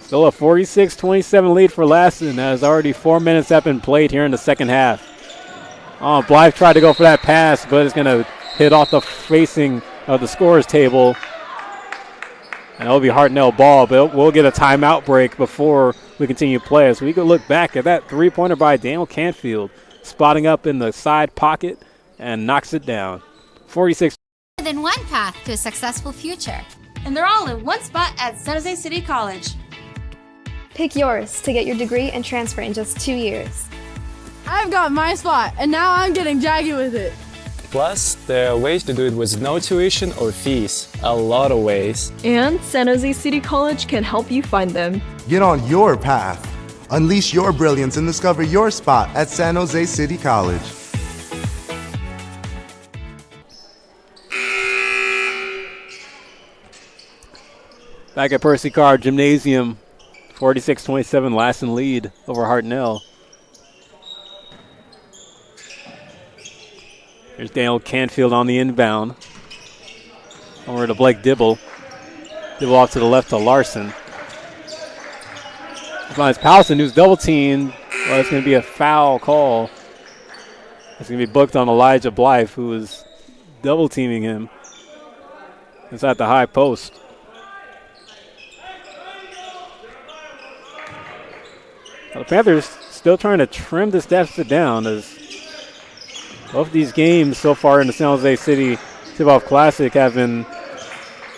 Speaker 1: Still a 46-27 lead for Lassen, as already 4 minutes have been played here in the second half. Oh, Blythe tried to go for that pass, but it's going to hit off the facing of the scorer's table. And it'll be Hartnell ball, but we'll get a timeout break before we continue play. So we can look back at that three-pointer by Daniel Canfield, spotting up in the side pocket and knocks it down. 46.
Speaker 5: More than one path to a successful future.
Speaker 6: And they're all in one spot at San Jose City College.
Speaker 7: Pick yours to get your degree and transfer in just 2 years.
Speaker 8: I've got my spot, and now I'm getting jaggy with it.
Speaker 9: Plus, there are ways to do it with no tuition or fees. A lot of ways.
Speaker 10: And San Jose City College can help you find them.
Speaker 11: Get on your path. Unleash your brilliance and discover your spot at San Jose City College.
Speaker 1: Back at Percy Carr Gymnasium, 46-27 Lassen lead over Hartnell. Here's Daniel Canfield on the inbound. Over to Blake Dibble. Dibble off to the left to Larson. Finds Powson, who's double teamed. Well, it's going to be a foul call. It's going to be booked on Elijah Blythe, who is double teaming him. It's at the high post. Well, the Panthers still trying to trim this deficit down, as both these games so far in the San Jose City Tip-Off Classic have been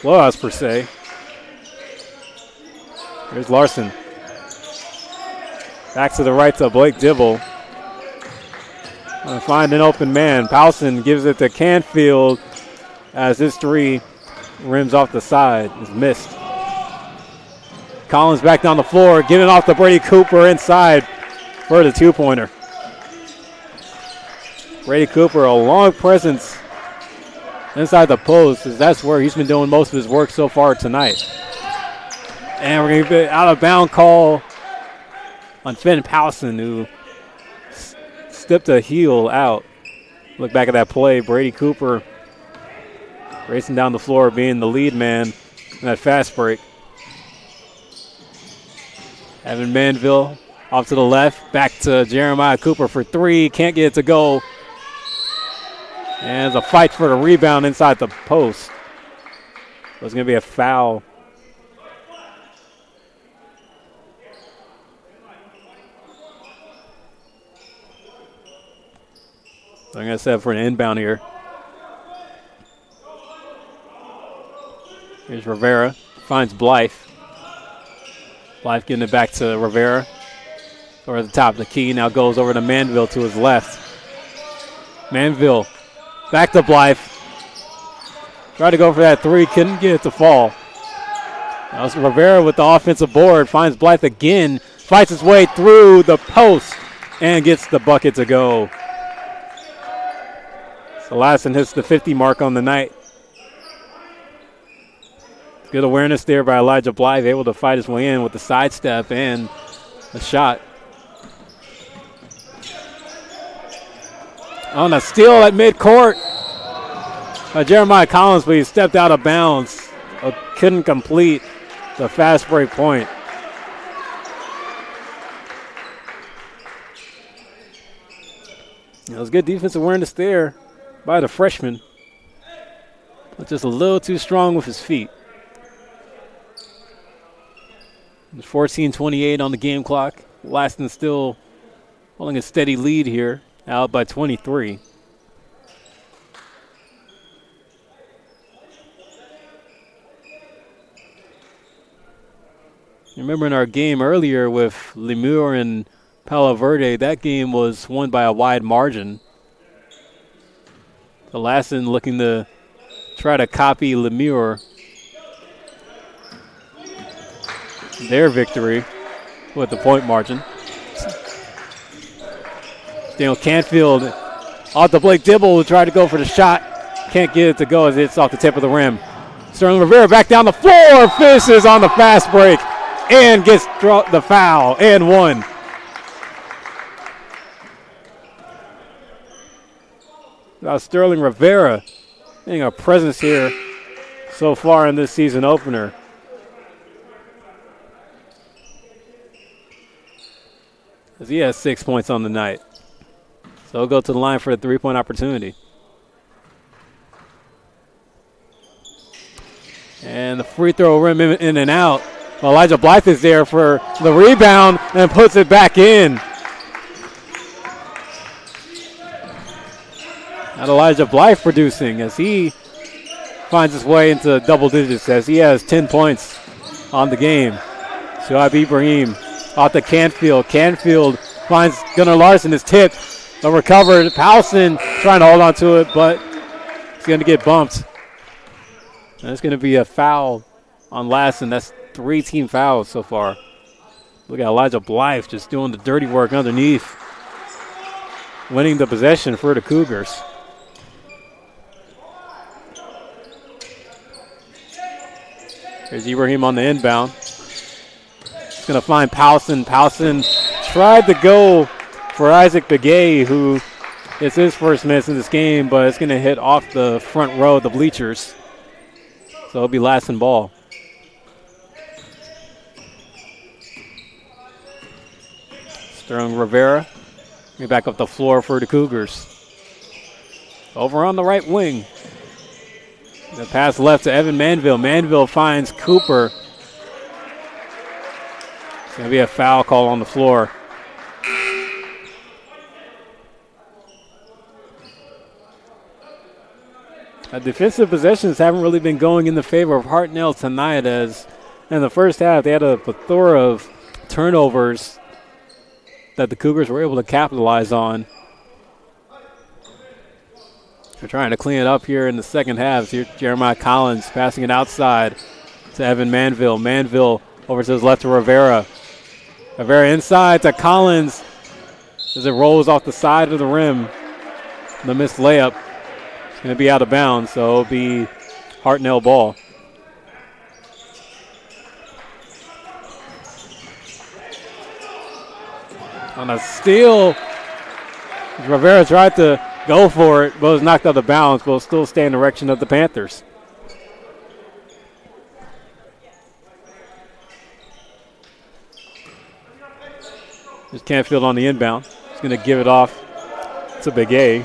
Speaker 1: blowouts per se. Here's Larson. Back to the right to Blake Dibble. Find an open man. Powson gives it to Canfield as his three rims off the side. Is missed. Collins back down the floor, giving off to Brady Cooper inside for the two-pointer. Brady Cooper, a long presence inside the post, as that's where he's been doing most of his work so far tonight. And we're going to get out of bound call on Finn Powson, who stepped a heel out. Look back at that play. Brady Cooper racing down the floor, being the lead man in that fast break. Evan Manville off to the left. Back to Jeremiah Cooper for three. Can't get it to go. And there's a fight for the rebound inside the post. There's going to be a foul. So I'm going to set up for an inbound here. Here's Rivera. Finds Blythe. Blythe getting it back to Rivera. Over the top of the key. Now goes over to Manville to his left. Manville back to Blythe. Tried to go for that three. Couldn't get it to fall. Now it's Rivera with the offensive board. Finds Blythe again. Fights his way through the post. And gets the bucket to go. So Lassen hits the 50 mark on the night. Good awareness there by Elijah Blythe, able to fight his way in with the sidestep and the shot. On a steal at midcourt. Jeremiah Collins, but he stepped out of bounds. Couldn't complete the fast break point. It was good defensive awareness there by the freshman, but just a little too strong with his feet. There's 14:28 on the game clock. Lassen still holding a steady lead here, out by 23. Remember in our game earlier with Lemur and Palo Verde, that game was won by a wide margin. The Lassen looking to try to copy Lemur. Their victory with the point margin. Daniel Canfield off the Blake Dibble, who tried to go for the shot. Can't get it to go as it's off the tip of the rim. Sterling Rivera back down the floor, finishes on the fast break, and gets the foul, and one. Sterling Rivera being a presence here so far in this season opener. As he has 6 points on the night. So he'll go to the line for a three-point opportunity. And the free throw rim in and out. Elijah Blythe is there for the rebound and puts it back in. Not Elijah Blythe producing as he finds his way into double digits as he has 10 points on the game. Shoaib Ibrahim off to Canfield. Canfield finds Gunnar Larson, his tip. The recovered. Powson trying to hold on to it, but he's going to get bumped. And it's going to be a foul on Lassen. That's 3 team fouls so far. Look at Elijah Blythe just doing the dirty work underneath. Winning the possession for the Cougars. Here's Ibrahim on the inbound. He's going to find Powson. Powson tried to go for Isaac Begay, who is his first miss in this game, but it's going to hit off the front row of the bleachers. So it'll be Lassen ball. Sterling Rivera. Get back up the floor for the Cougars. Over on the right wing. The pass left to Evan Manville. Manville finds Cooper. It's going to be a foul call on the floor. Defensive possessions haven't really been going in the favor of Hartnell tonight, as in the first half they had a plethora of turnovers that the Cougars were able to capitalize on. They're trying to clean it up here in the second half. Here, Jeremiah Collins passing it outside to Evan Manville. Manville over to his left to Rivera. Rivera inside to Collins as it rolls off the side of the rim. The missed layup is going to be out of bounds, so it'll be Hartnell ball. On a steal, Rivera tried to go for it, but was knocked out of bounds, but will still stay in the direction of the Panthers. There's Canfield on the inbound. He's going to give it off to Big A,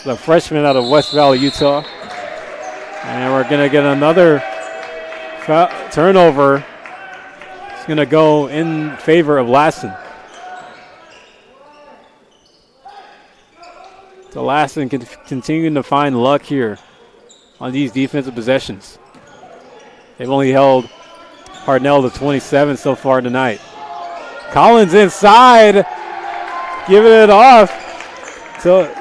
Speaker 1: the freshman out of West Valley, Utah. And we're going to get another turnover. It's going to go in favor of Lassen. So Lassen continuing to find luck here on these defensive possessions. They've only held Hartnell to 27 so far tonight. Collins inside, giving it off. So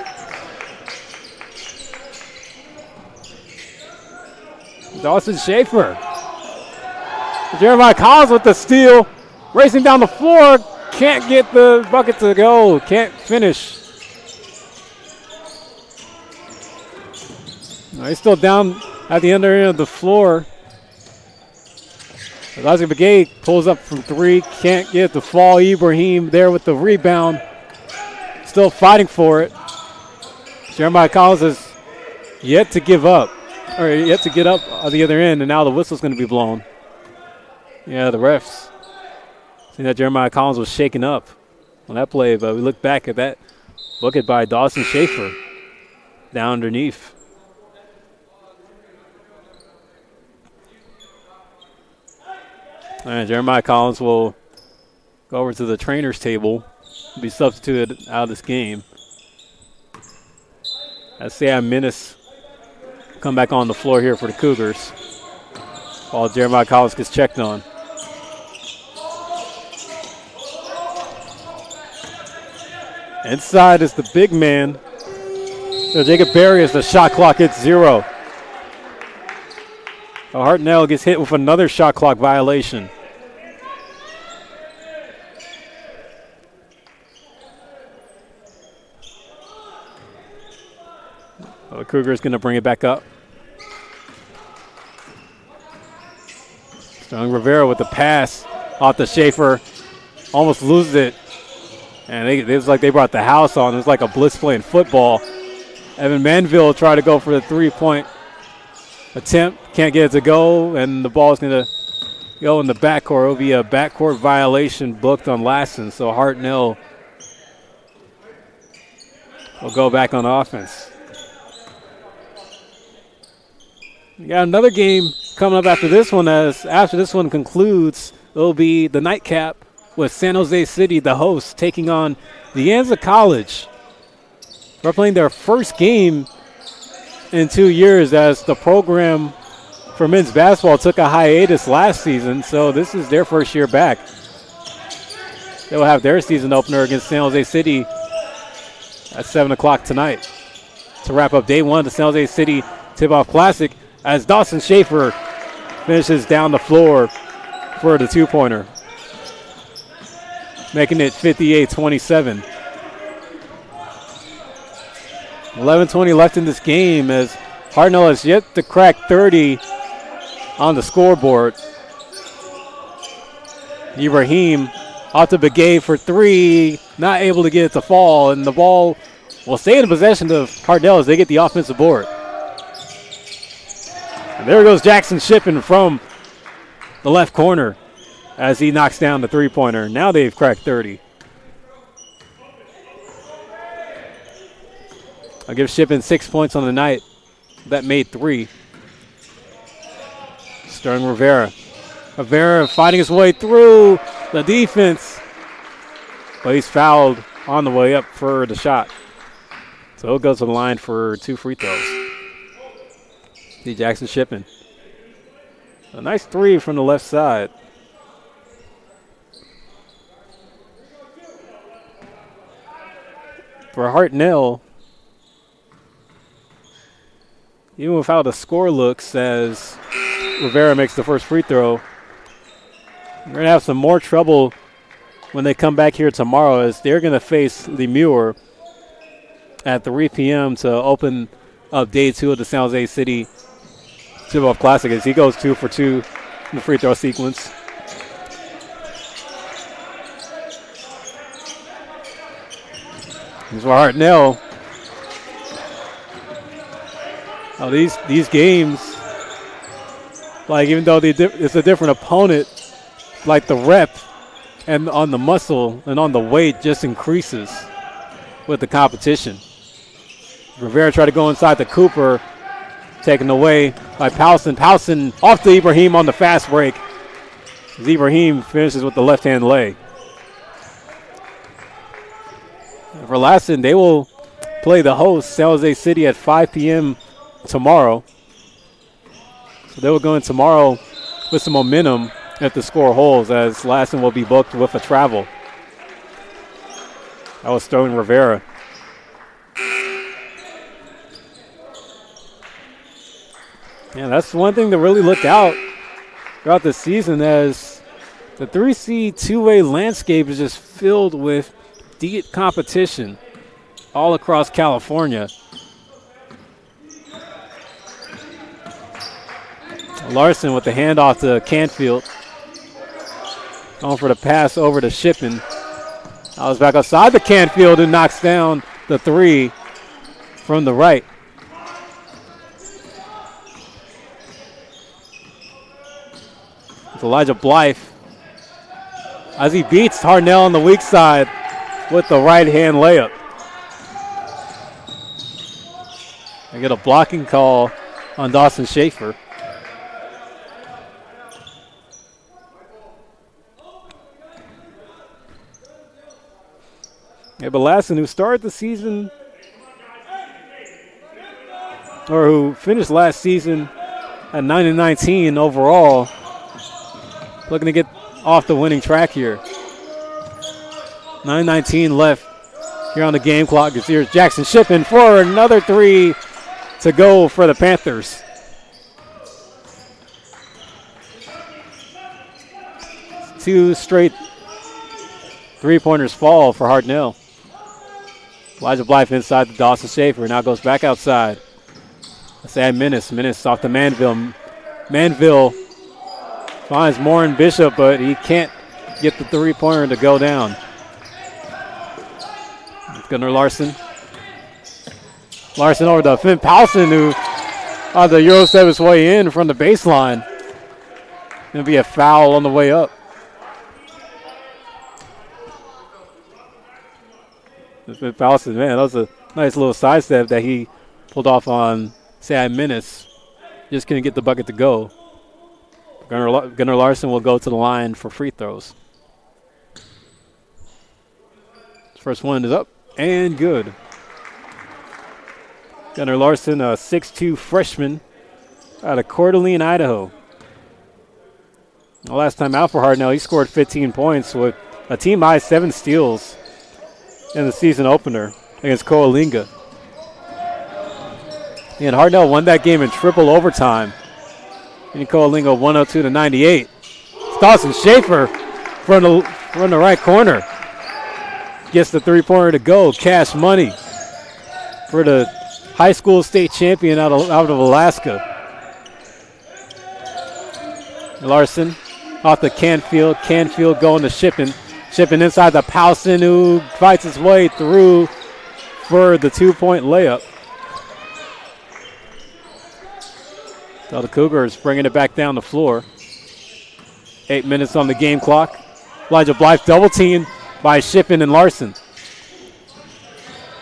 Speaker 1: Dawson Schaefer. Jeremiah Collins with the steal, racing down the floor, can't get the bucket to go, can't finish. He's still down at the under end of the floor. Elijah Begay pulls up from three, can't get the fall. Ibrahim there with the rebound, still fighting for it. Jeremiah Collins has yet to give up, or yet to get up at the other end, and now the whistle's going to be blown. Yeah, the refs see that Jeremiah Collins was shaken up on that play, but we look back at that bucket by Dawson Schaefer down underneath. All right, Jeremiah Collins will go over to the trainer's table, be substituted out of this game. As Sam Minnis come back on the floor here for the Cougars while Jeremiah Collins gets checked on. Inside is the big man. So Jacob Berry as the shot clock hits 0. Hartnell gets hit with another shot clock violation. The Cougars going to bring it back up. Sterling Rivera with the pass off to Schaefer. Almost loses it. And it was like they brought the house on. It was like a blitz playing football. Evan Manville tried to go for the three-point attempt. Can't get it to go. And the ball is going to go in the backcourt. It will be a backcourt violation booked on Lassen. So Hartnell will go back on offense. We got another game coming up after this one. As after this one concludes, it will be the nightcap with San Jose City, the host, taking on De Anza College. They're playing their first game in 2 years, as the program for men's basketball took a hiatus last season, so this is their first year back. They will have their season opener against San Jose City at 7 o'clock tonight to wrap up day one of the San Jose City Tip-Off Classic, as Dawson Schaefer finishes down the floor for the two-pointer, making it 58-27. 11:20 left in this game, as Hartnell has yet to crack 30 on the scoreboard. Ibrahim out to Begay for three, not able to get it to fall, and the ball will stay in possession of Hartnell as they get the offensive board. And there goes Jackson Shippen from the left corner as he knocks down the three-pointer. Now they've cracked 30. I'll give Shippen 6 points on the night. That made 3. Sterling Rivera. Rivera fighting his way through the defense. But he's fouled on the way up for the shot. So he'll go to the line for 2 free throws. See Jackson Shippen. A nice 3 from the left side. For Hartnell, even without a score looks, as Rivera makes the first free throw, we're going to have some more trouble when they come back here tomorrow, as they're going to face Lemure at 3 p.m. to open up day 2 of the San Jose City Tip-Off Classic, as he goes 2 for 2 in the free throw sequence. Here's where Hartnell. Oh, these games, like, even though it's a different opponent, like the rep and on the muscle and on the weight just increases with the competition. Rivera tried to go inside the Cooper, taken away by Powson. Powson off to Ibrahim on the fast break. Ibrahim finishes with the left-hand lay. For Lassen, they will play the host, San Jose City, at 5 p.m. tomorrow. So they will go in tomorrow with some momentum if the score holds, as Lassen will be booked with a travel. That was Sterling Rivera. Yeah, that's one thing to really look out throughout the season, as the 3C two-way landscape is just filled with deep competition all across California. Larson with the handoff to Canfield. Going for the pass over to Shippen. I was back outside the Canfield, and knocks down the 3 from the right. It's Elijah Blythe as he beats Hartnell on the weak side with the right-hand layup. I get a blocking call on Dawson Schaefer. Yeah, but Lassen, who started the season, or who finished last season at 9-19 overall, looking to get off the winning track here. 9:19 left here on the game clock. Here's Jackson Shippen for another 3 to go for the Panthers. Two straight three-pointers fall for Hartnell. Elijah Blythe inside the Dawson Schaefer. Now goes back outside. Sam Menace. Menace off to Manville. Manville finds Morin Bishop, but he can't get the three-pointer to go down. Gunnar Larson. Larson over to Finn Powson, who on the Euro step his way in from the baseline. Going to be a foul on the way up. Finn Powson, man, that was a nice little sidestep that he pulled off on Sam Menace. Just couldn't get the bucket to go. Gunnar Larson will go to the line for free throws. First one is up and good. Gunnar Larson, a 6'2 freshman out of Coeur d'Alene, Idaho. The last time out for Hartnell, he scored 15 points with a team high 7 steals in the season opener against Coalinga. And Hartnell won that game in triple overtime. And Coalinga 102-98. Dawson Schaefer from the right corner gets the three-pointer to go. Cash money for the high school state champion out of Alaska. Larson off the Canfield. Canfield going to Shippen. Shippen inside the Powson, who fights his way through for the 2-point layup. So the Cougars bringing it back down the floor. 8 minutes on the game clock. Elijah Blythe double teamed by Shippen and Larson.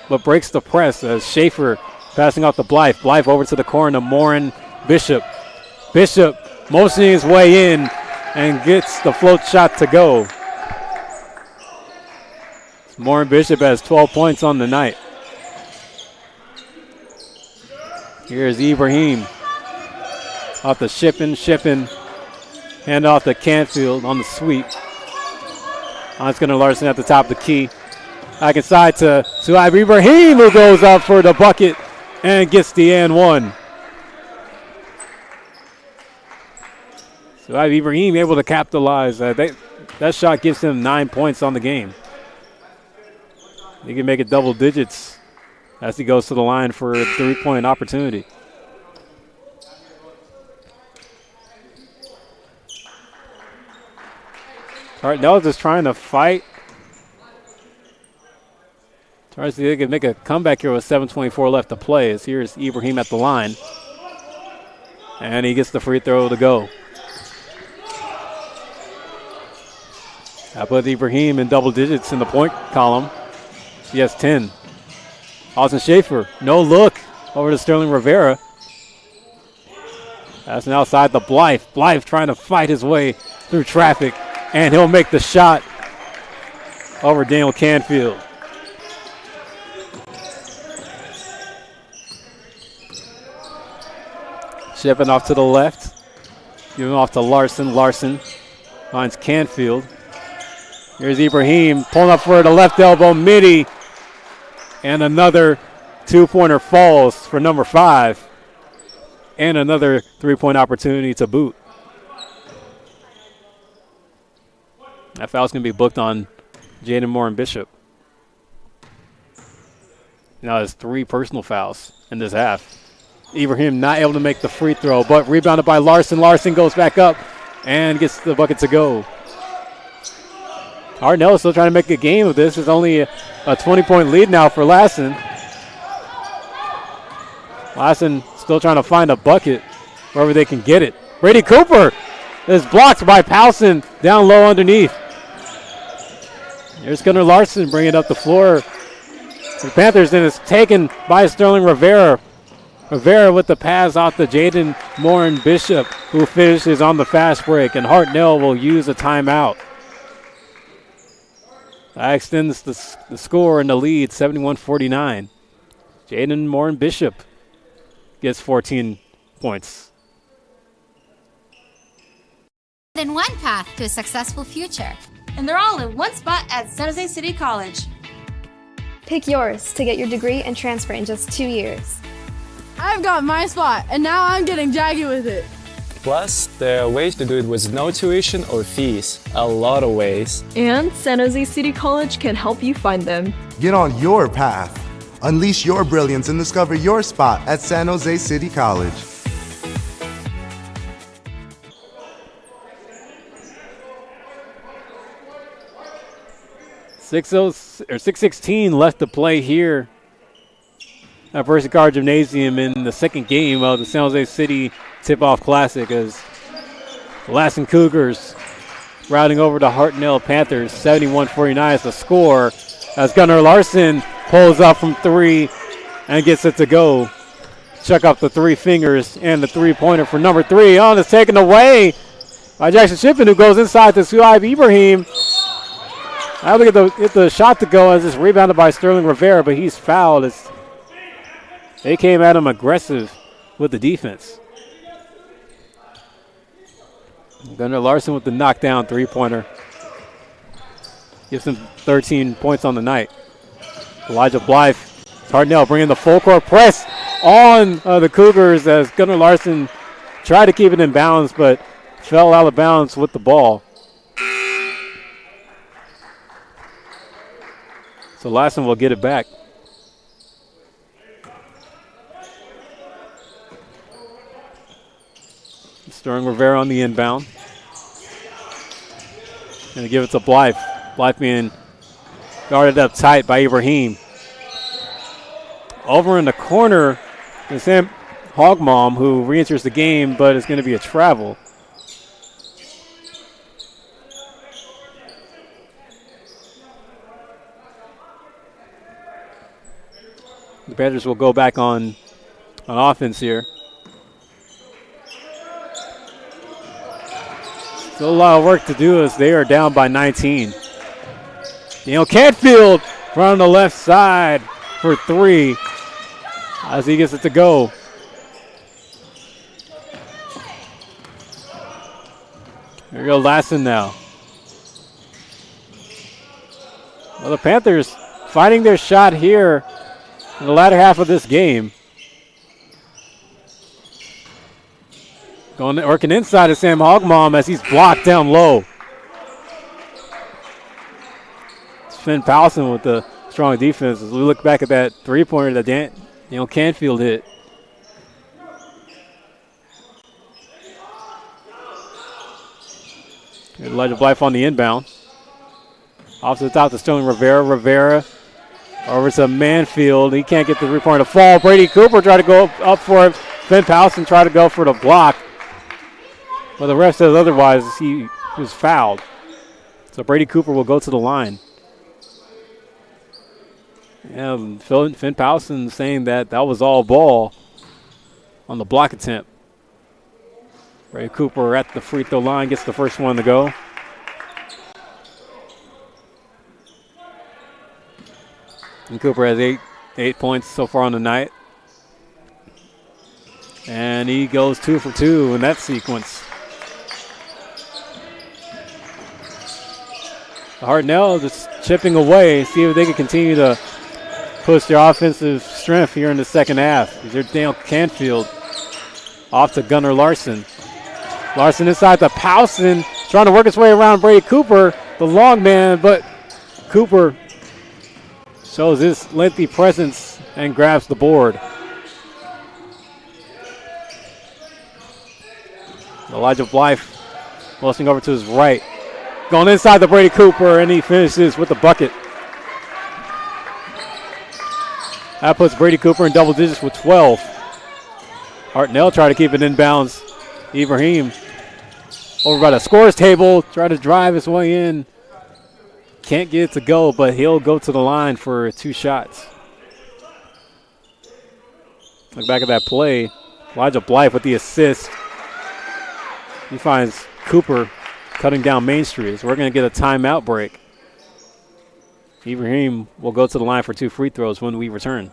Speaker 1: But breaks the press as Schaefer passing off to Blythe. Blythe over to the corner to Morin Bishop. Bishop motioning his way in and gets the float shot to go. Morin Bishop has 12 points on the night. Here's Ibrahim. Off the Shippen. Hand off to Canfield on the sweep. It's going to Larson at the top of the key. Back inside to Suhaib Ibrahim, who goes up for the bucket and gets the and one. Suhaib Ibrahim able to capitalize. That shot gives him 9 points on the game. He can make it double digits as he goes to the line for a three-point opportunity. Hartnell just trying to fight. Tries to see if they can make a comeback here with 7:24 left to play. As here's Ibrahim at the line. And he gets the free throw to go. I put Ibrahim in double digits in the point column. He has 10. Austin Schaefer, no look over to Sterling Rivera. Passing outside the Blythe. Blythe trying to fight his way through traffic, and he'll make the shot over Daniel Canfield. Shipping off to the left. Giving off to Larson. Larson finds Canfield. Here's Ibrahim pulling up for the left elbow midi. And another two-pointer falls for number 5. And another three-point opportunity to boot. That foul's going to be booked on Jaden Moore and Bishop. Now there's 3 personal fouls in this half. Ibrahim not able to make the free throw, but rebounded by Larson. Larson goes back up and gets the bucket to go. Hartnell is still trying to make a game of this. It's only a 20-point lead now for Lassen. Lassen still trying to find a bucket wherever they can get it. Brady Cooper is blocked by Powson down low underneath. Here's Gunnar Larson bringing it up the floor. The Panthers, and it's taken by Sterling Rivera. Rivera with the pass off to Jaden Morin Bishop, who finishes on the fast break, and Hartnell will use a timeout. That extends the score and the lead, 71-49. Jaden Morin Bishop gets 14 points.
Speaker 5: Then one path to a successful future.
Speaker 6: And they're all in one spot at San Jose City College.
Speaker 7: Pick yours to get your degree and transfer in just 2 years.
Speaker 8: I've got my spot, and now I'm getting jaggy with it.
Speaker 9: Plus, there are ways to do it with no tuition or fees. A lot of ways.
Speaker 10: And San Jose City College can help you find them.
Speaker 11: Get on your path. Unleash your brilliance and discover your spot at San Jose City College.
Speaker 1: .616 left to play here at Percy Carr Gymnasium in the second game of the San Jose City Tip-Off Classic, as the Lassen Cougars routing over to Hartnell Panthers. 71-49 is the score as Gunnar Larson pulls up from 3 and gets it to go. Check off the 3 fingers and the three-pointer for number 3. Oh, and it's taken away by Jackson Shippen, who goes inside to Suhaib Ibrahim. Able to get the shot to go as it's rebounded by Sterling Rivera, but he's fouled. They came at him aggressive with the defense. Gunnar Larson with the knockdown three-pointer. Gives him 13 points on the night. Elijah Blythe. Hartnell bringing the full court press on the Cougars as Gunnar Larson tried to keep it in bounds, but fell out of bounds with the ball. So Lassen will get it back. Sterling Rivera on the inbound. Going to give it to Blythe. Blythe being guarded up tight by Ibrahim. Over in the corner, the San Hogmom, who re-enters the game, but it's going to be a travel. The Panthers will go back on offense here. Still a lot of work to do as they are down by 19. Canfield from the left side for 3 as he gets it to go. Here we go, Lassen now. Well, the Panthers finding their shot here in the latter half of this game. Working inside of Sam Hogmom as he's blocked down low. It's Finn Powson with the strong defense as we look back at that three-pointer that Canfield hit. Elijah Blythe on the inbound. Off to the top to Sterling Rivera. Rivera over to Manfield. He can't get the three-pointer to fall. Brady Cooper tried to go up for it. Finn Powson tried to go for the block. But the ref says otherwise. He was fouled. So Brady Cooper will go to the line. And Finn Powson saying that was all ball on the block attempt. Brady Cooper at the free throw line gets the first one to go. And Cooper has eight points so far on the night. And he goes 2 for 2 in that sequence. Hartnell just chipping away, see if they can continue to push their offensive strength here in the second half. Here's Daniel Canfield off to Gunnar Larson. Larson inside to Powson, trying to work his way around Brady Cooper, the long man, but Cooper shows his lengthy presence and grabs the board. Elijah Blythe motioning over to his right. Going inside to Brady Cooper, and he finishes with the bucket. That puts Brady Cooper in double digits with 12. Hartnell tried to keep it inbounds. Ibrahim over by the scores table, trying to drive his way in. Can't get it to go, but he'll go to the line for 2 shots. Look back at that play. Elijah Blythe with the assist. He finds Cooper cutting down Main Street. So we're going to get a timeout break. Ibrahim will go to the line for 2 free throws when we return.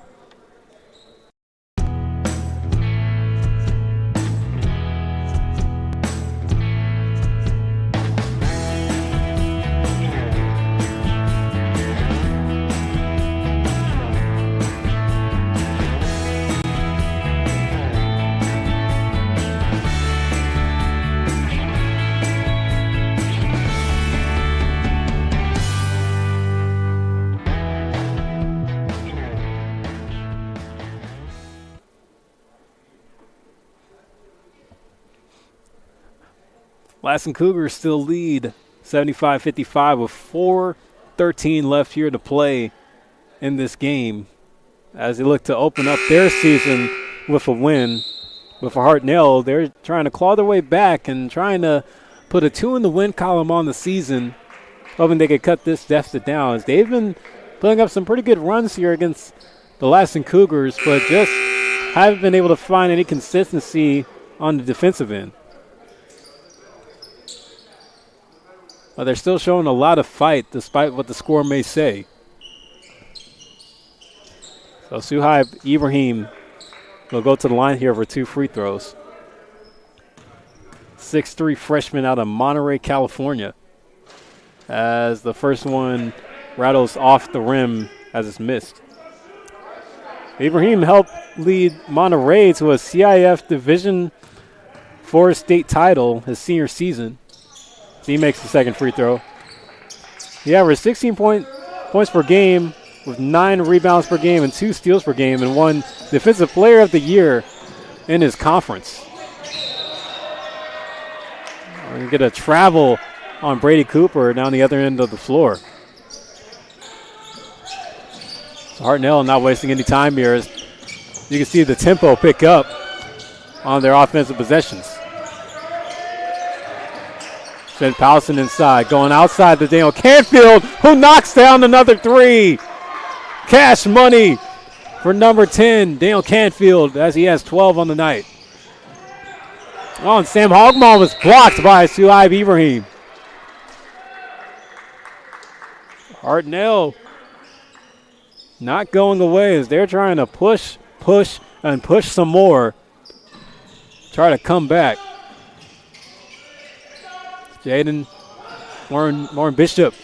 Speaker 1: Lassen Cougars still lead 75-55 with 4:13 left here to play in this game as they look to open up their season with a win. With Hartnell, they're trying to claw their way back and trying to put a 2 in the win column on the season, hoping they could cut this deficit down as they've been putting up some pretty good runs here against the Lassen Cougars, but just haven't been able to find any consistency on the defensive end. But they're still showing a lot of fight despite what the score may say. So Suhaib Ibrahim will go to the line here for 2 free throws. 6'3" freshman out of Monterey, California. As the first one rattles off the rim as it's missed. Ibrahim helped lead Monterey to a CIF Division IV state title his senior season. So he makes the second free throw. He averaged 16 points per game with 9 rebounds per game and 2 steals per game and won Defensive Player of the Year in his conference. We're going to get a travel on Brady Cooper down the other end of the floor. So Hartnell not wasting any time here. As you can see the tempo pick up on their offensive possessions. Send Powson inside, going outside to Daniel Canfield, who knocks down another three. Cash money for number 10, Daniel Canfield, as he has 12 on the night. Oh, and Sam Hogmall was blocked by Suhaib Ibrahim. Hartnell not going away as they're trying to push some more. Try to come back. Jaden Warren Bishop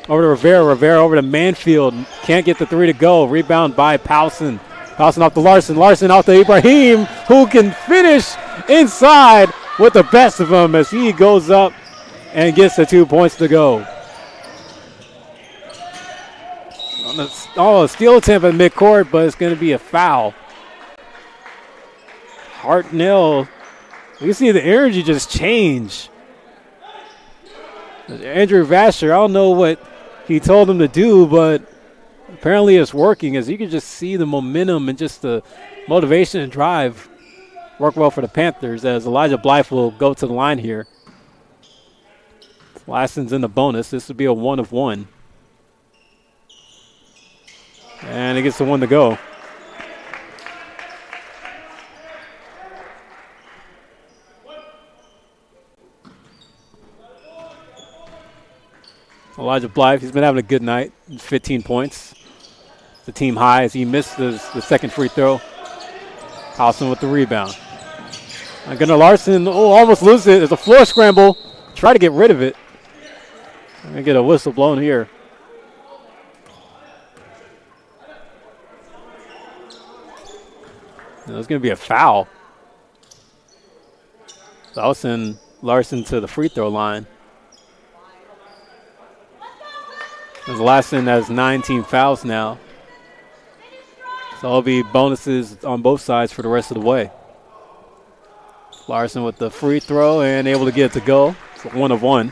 Speaker 1: over to Rivera. Rivera over to Manfield. Can't get the three to go. Rebound by Powson. Powson off to Larson. Larson off to Ibrahim, who can finish inside with the best of them as he goes up and gets the 2 points to go. A steal attempt at midcourt, but it's going to be a foul. Hartnell, you see the energy just change. Andrew Vasher, I don't know what he told him to do, but apparently it's working, as you can just see the momentum and just the motivation and drive work well for the Panthers, as Elijah Blythe will go to the line here. Lassen's in the bonus. This would be a 1 of 1. And he gets the one to go. Elijah Blythe, he's been having a good night. 15 points. The team high as he missed the second free throw. Powson with the rebound. Gunnar Larson, almost loses it. It's a floor scramble. Try to get rid of it. I'm going to get a whistle blown here. There's going to be a foul. So I'll send Larson to the free throw line. As Lassen has 19 fouls now. So it'll be bonuses on both sides for the rest of the way. Larson with the free throw and able to get it to go. It's a 1 of 1.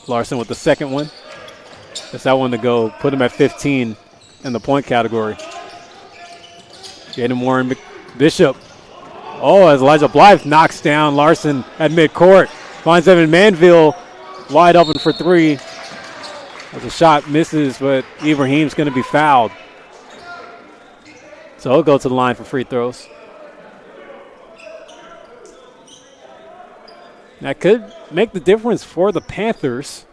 Speaker 1: Larson with the second one. That's that one to go. Put him at 15 in the point category. Jaden Warren Bishop. As Elijah Blythe knocks down Larson at midcourt. Finds Evan Manville wide open for three. As the shot misses, but Ibrahim's going to be fouled. So he'll go to the line for free throws. That could make the difference for the Panthers,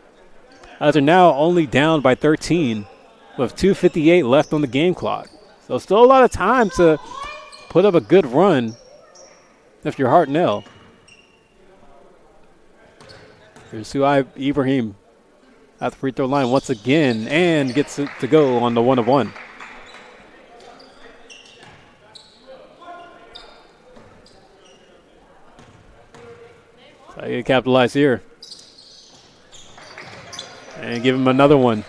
Speaker 1: as they're now only down by 13 with 2:58 left on the game clock. So still a lot of time to put up a good run if you're Hartnell. There's Suhaib Ibrahim at the free throw line once again and gets it to go on the 1 of 1. So you capitalize here. And give him another one.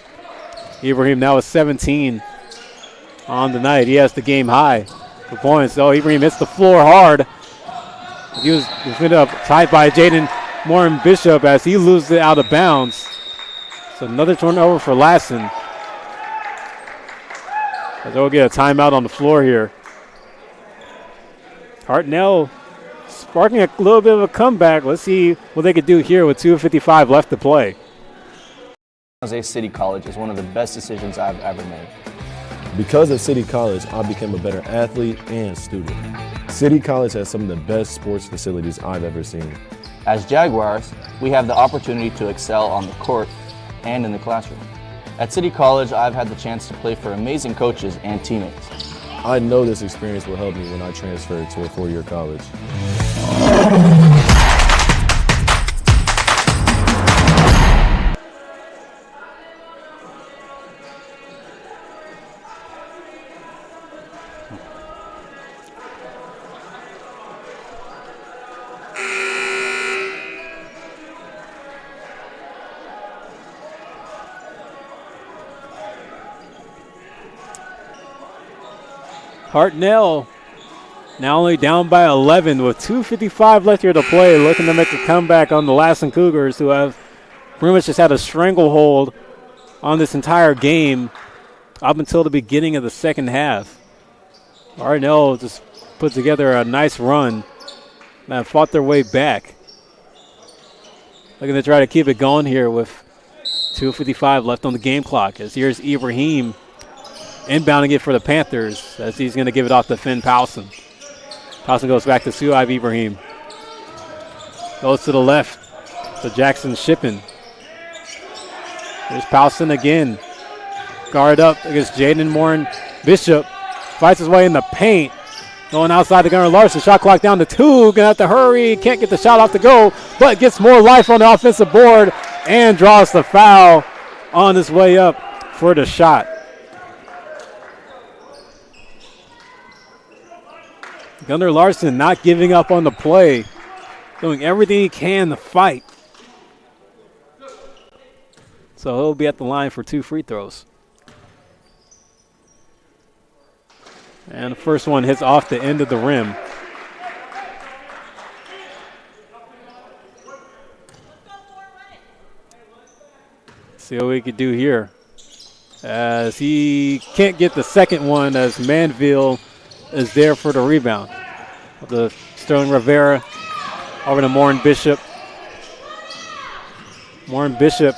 Speaker 1: Ibrahim now is 17 on the night. He has the game high for points. Ibrahim hits the floor hard. He was pinned up tied by Jaden Warren Bishop as he loses it out of bounds. So another turnover for Lassen. As they'll get a timeout on the floor here. Hartnell sparking a little bit of a comeback. Let's see what they could do here with 2:55 left to play.
Speaker 3: San Jose City College is one of the best decisions I've ever made.
Speaker 4: Because of City College, I became a better athlete and student. City College has some of the best sports facilities I've ever seen.
Speaker 3: As Jaguars, we have the opportunity to excel on the court and in the classroom. At City College, I've had the chance to play for amazing coaches and teammates.
Speaker 4: I know this experience will help me when I transfer to a four-year college.
Speaker 1: Hartnell now only down by 11 with 2:55 left here to play, looking to make a comeback on the Lassen Cougars, who have pretty much just had a stranglehold on this entire game up until the beginning of the second half. Hartnell just put together a nice run and fought their way back. Looking to try to keep it going here with 2:55 left on the game clock. As here's Ibrahim inbounding it for the Panthers as he's going to give it off to Finn Powson. Powson goes back to Suhaib Ibrahim. Goes to the left to Jackson Shippen. Here's Powson again. Guard up against Jaden Morin Bishop. Fights his way in the paint. Going outside to Gunnar Larson. Shot clock down to 2. Going to have to hurry. Can't get the shot off the goal, but gets more life on the offensive board and draws the foul on his way up for the shot. Gunnar Larson not giving up on the play. Doing everything he can to fight. So he'll be at the line for 2 free throws. And the first one hits off the end of the rim. See what we could do here. As he can't get the second one as Manville is there for the rebound. The Sterling Rivera over to Morin Bishop. Morin Bishop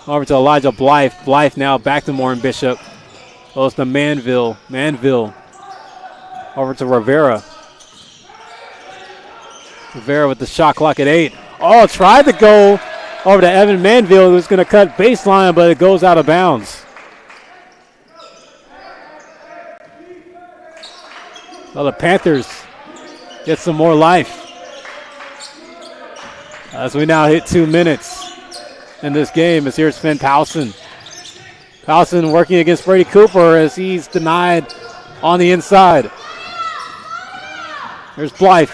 Speaker 1: over to Elijah Blythe. Blythe now back to Morin Bishop. Goes to Manville. Manville over to Rivera. Rivera with the shot clock at 8. Oh, tried to go over to Evan Manville, who's going to cut baseline, but it goes out of bounds. Well, the Panthers get some more life as we now hit 2 minutes in this game. As here's Finn Powson. Powson working against Brady Cooper as he's denied on the inside. There's Blythe.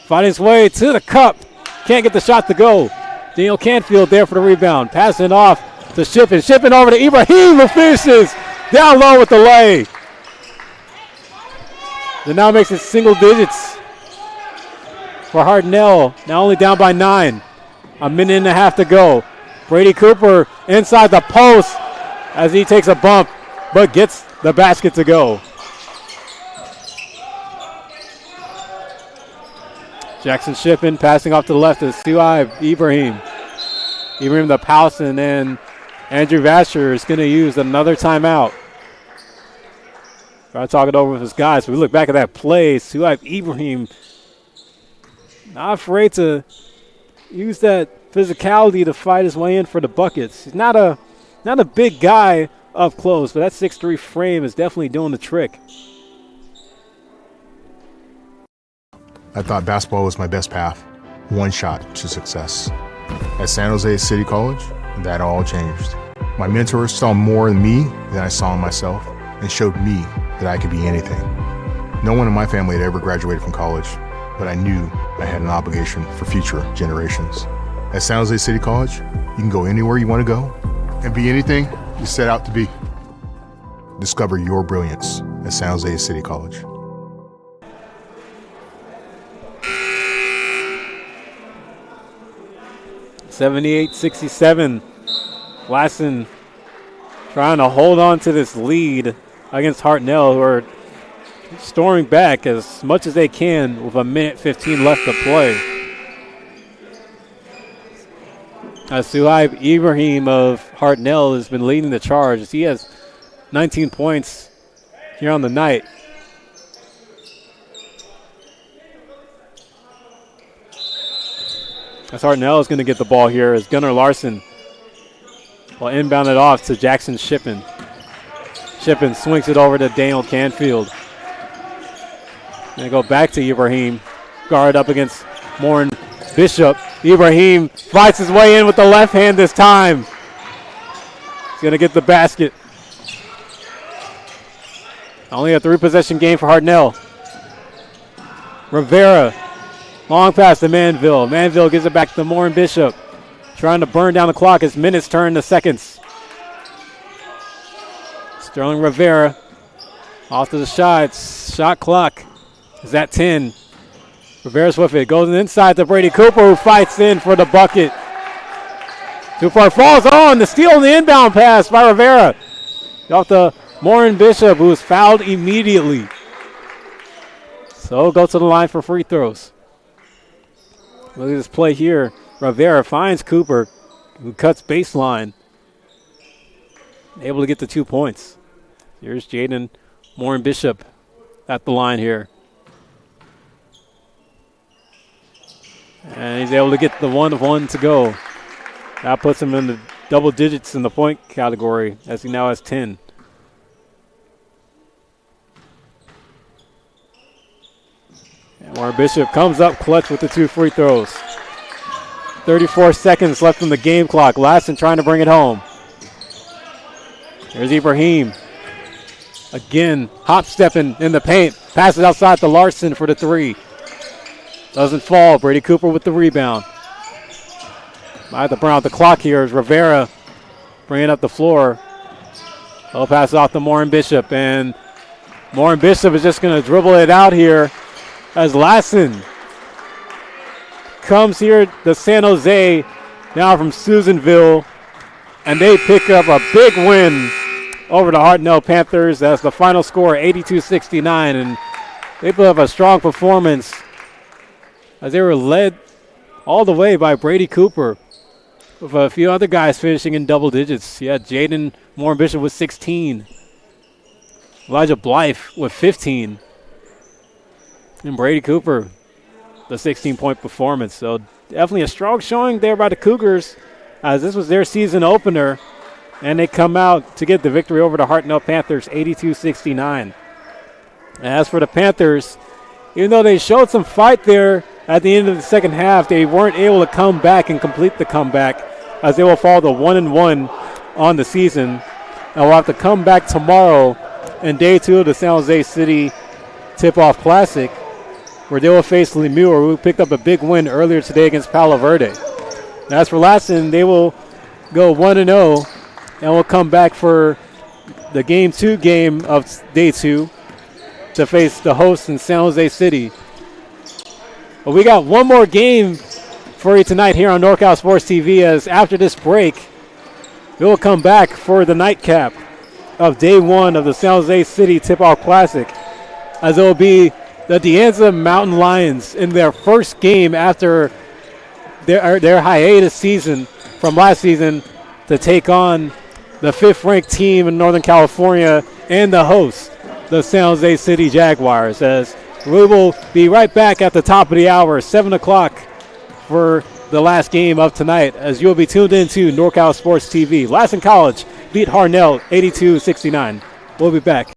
Speaker 1: Finding his way to the cup. Can't get the shot to go. Daniel Canfield there for the rebound. Passing off to Shippen. Shippen over to Ibrahim, who finishes down low with the lay. That now makes it single digits for Hartnell. Now only down by 9. A minute and a half to go. Brady Cooper inside the post as he takes a bump, but gets the basket to go. Jackson Shippen passing off to the left to Suhaib Ibrahim. Ibrahim to Powson, and Andrew Vasher is going to use another timeout. Trying to talk it over with his guys. We look back at that play. Suhaib Ibrahim not afraid to use that physicality to fight his way in for the buckets. He's not a big guy up close, but that 6'3" frame is definitely doing the trick.
Speaker 2: I thought basketball was my best path, one shot to success. At San Jose City College, that all changed. My mentors saw more in me than I saw in myself and showed me that I could be anything. No one in my family had ever graduated from college, but I knew I had an obligation for future generations. At San Jose City College, you can go anywhere you want to go and be anything you set out to be. Discover your brilliance at San Jose City College.
Speaker 1: (78-67). Lassen trying to hold on to this lead against Hartnell, who are storming back as much as they can with 1:15 left to play. Suhaib Ibrahim of Hartnell has been leading the charge. He has 19 points here on the night. As Hartnell is going to get the ball here as Gunnar Larson will inbound it off to Jackson Shippen. Shippen swings it over to Daniel Canfield. Going to go back to Ibrahim. Guard up against Morin Bishop. Ibrahim fights his way in with the left hand this time. He's going to get the basket. Only a 3-possession game for Hartnell. Rivera, long pass to Manville. Manville gives it back to Morin Bishop. Trying to burn down the clock as minutes turn to seconds. Sterling Rivera off to the shots. Shot clock is at 10. Rivera's with it. Goes inside to Brady Cooper, who fights in for the bucket. Too far, falls on the steal and the inbound pass by Rivera. Off the Morin Bishop, who was fouled immediately. So go to the line for free throws. Look at this play here. Rivera finds Cooper, who cuts baseline. Able to get the 2 points. Here's Jaden Morin Bishop at the line here. And he's able to get the 1-1 to go. That puts him in the double digits in the point category as he now has 10. And Morin Bishop comes up clutch with the 2 free throws. 34 seconds left on the game clock. Lassen trying to bring it home. There's Ibrahim. Again, hop stepping in the paint. Passes outside to Larson for the 3. Doesn't fall. Brady Cooper with the rebound. At the Brown, the clock here is Rivera bringing up the floor. He'll pass off to Morin Bishop, and Morin Bishop is just going to dribble it out here as Lassen comes here to San Jose now from Susanville, and they pick up a big win over the Hartnell Panthers. That's the final score, 82-69, and they put up a strong performance as they were led all the way by Brady Cooper, with a few other guys finishing in double digits. Yeah, Jaden Morin Bishop with 16. Elijah Blythe with 15. And Brady Cooper, the 16-point performance. So definitely a strong showing there by the Cougars, as this was their season opener. And they come out to get the victory over the Hartnell Panthers, 82-69. As for the Panthers, even though they showed some fight there at the end of the second half, they weren't able to come back and complete the comeback, as they will fall to 1-1 on the season. And will have to come back tomorrow in day 2 of the San Jose City Tip-Off Classic, where they will face Lemure, who picked up a big win earlier today against Palo Verde. And as for Lassen, they will go 1-0 and will come back for the game 2 game of day 2 to face the hosts in San Jose City. But we got one more game for you tonight here on NorCal Sports TV, as after this break, we will come back for the nightcap of day 1 of the San Jose City Tip-Off Classic, as it will be the De Anza Mountain Lions in their first game after their hiatus season from last season to take on the 5th-ranked team in Northern California and the host, the San Jose City Jaguars, as we will be right back at the top of the hour, 7 o'clock, for the last game of tonight, as you'll be tuned into NorCal Sports TV. Lassen College beat Hartnell 82-69. We'll be back.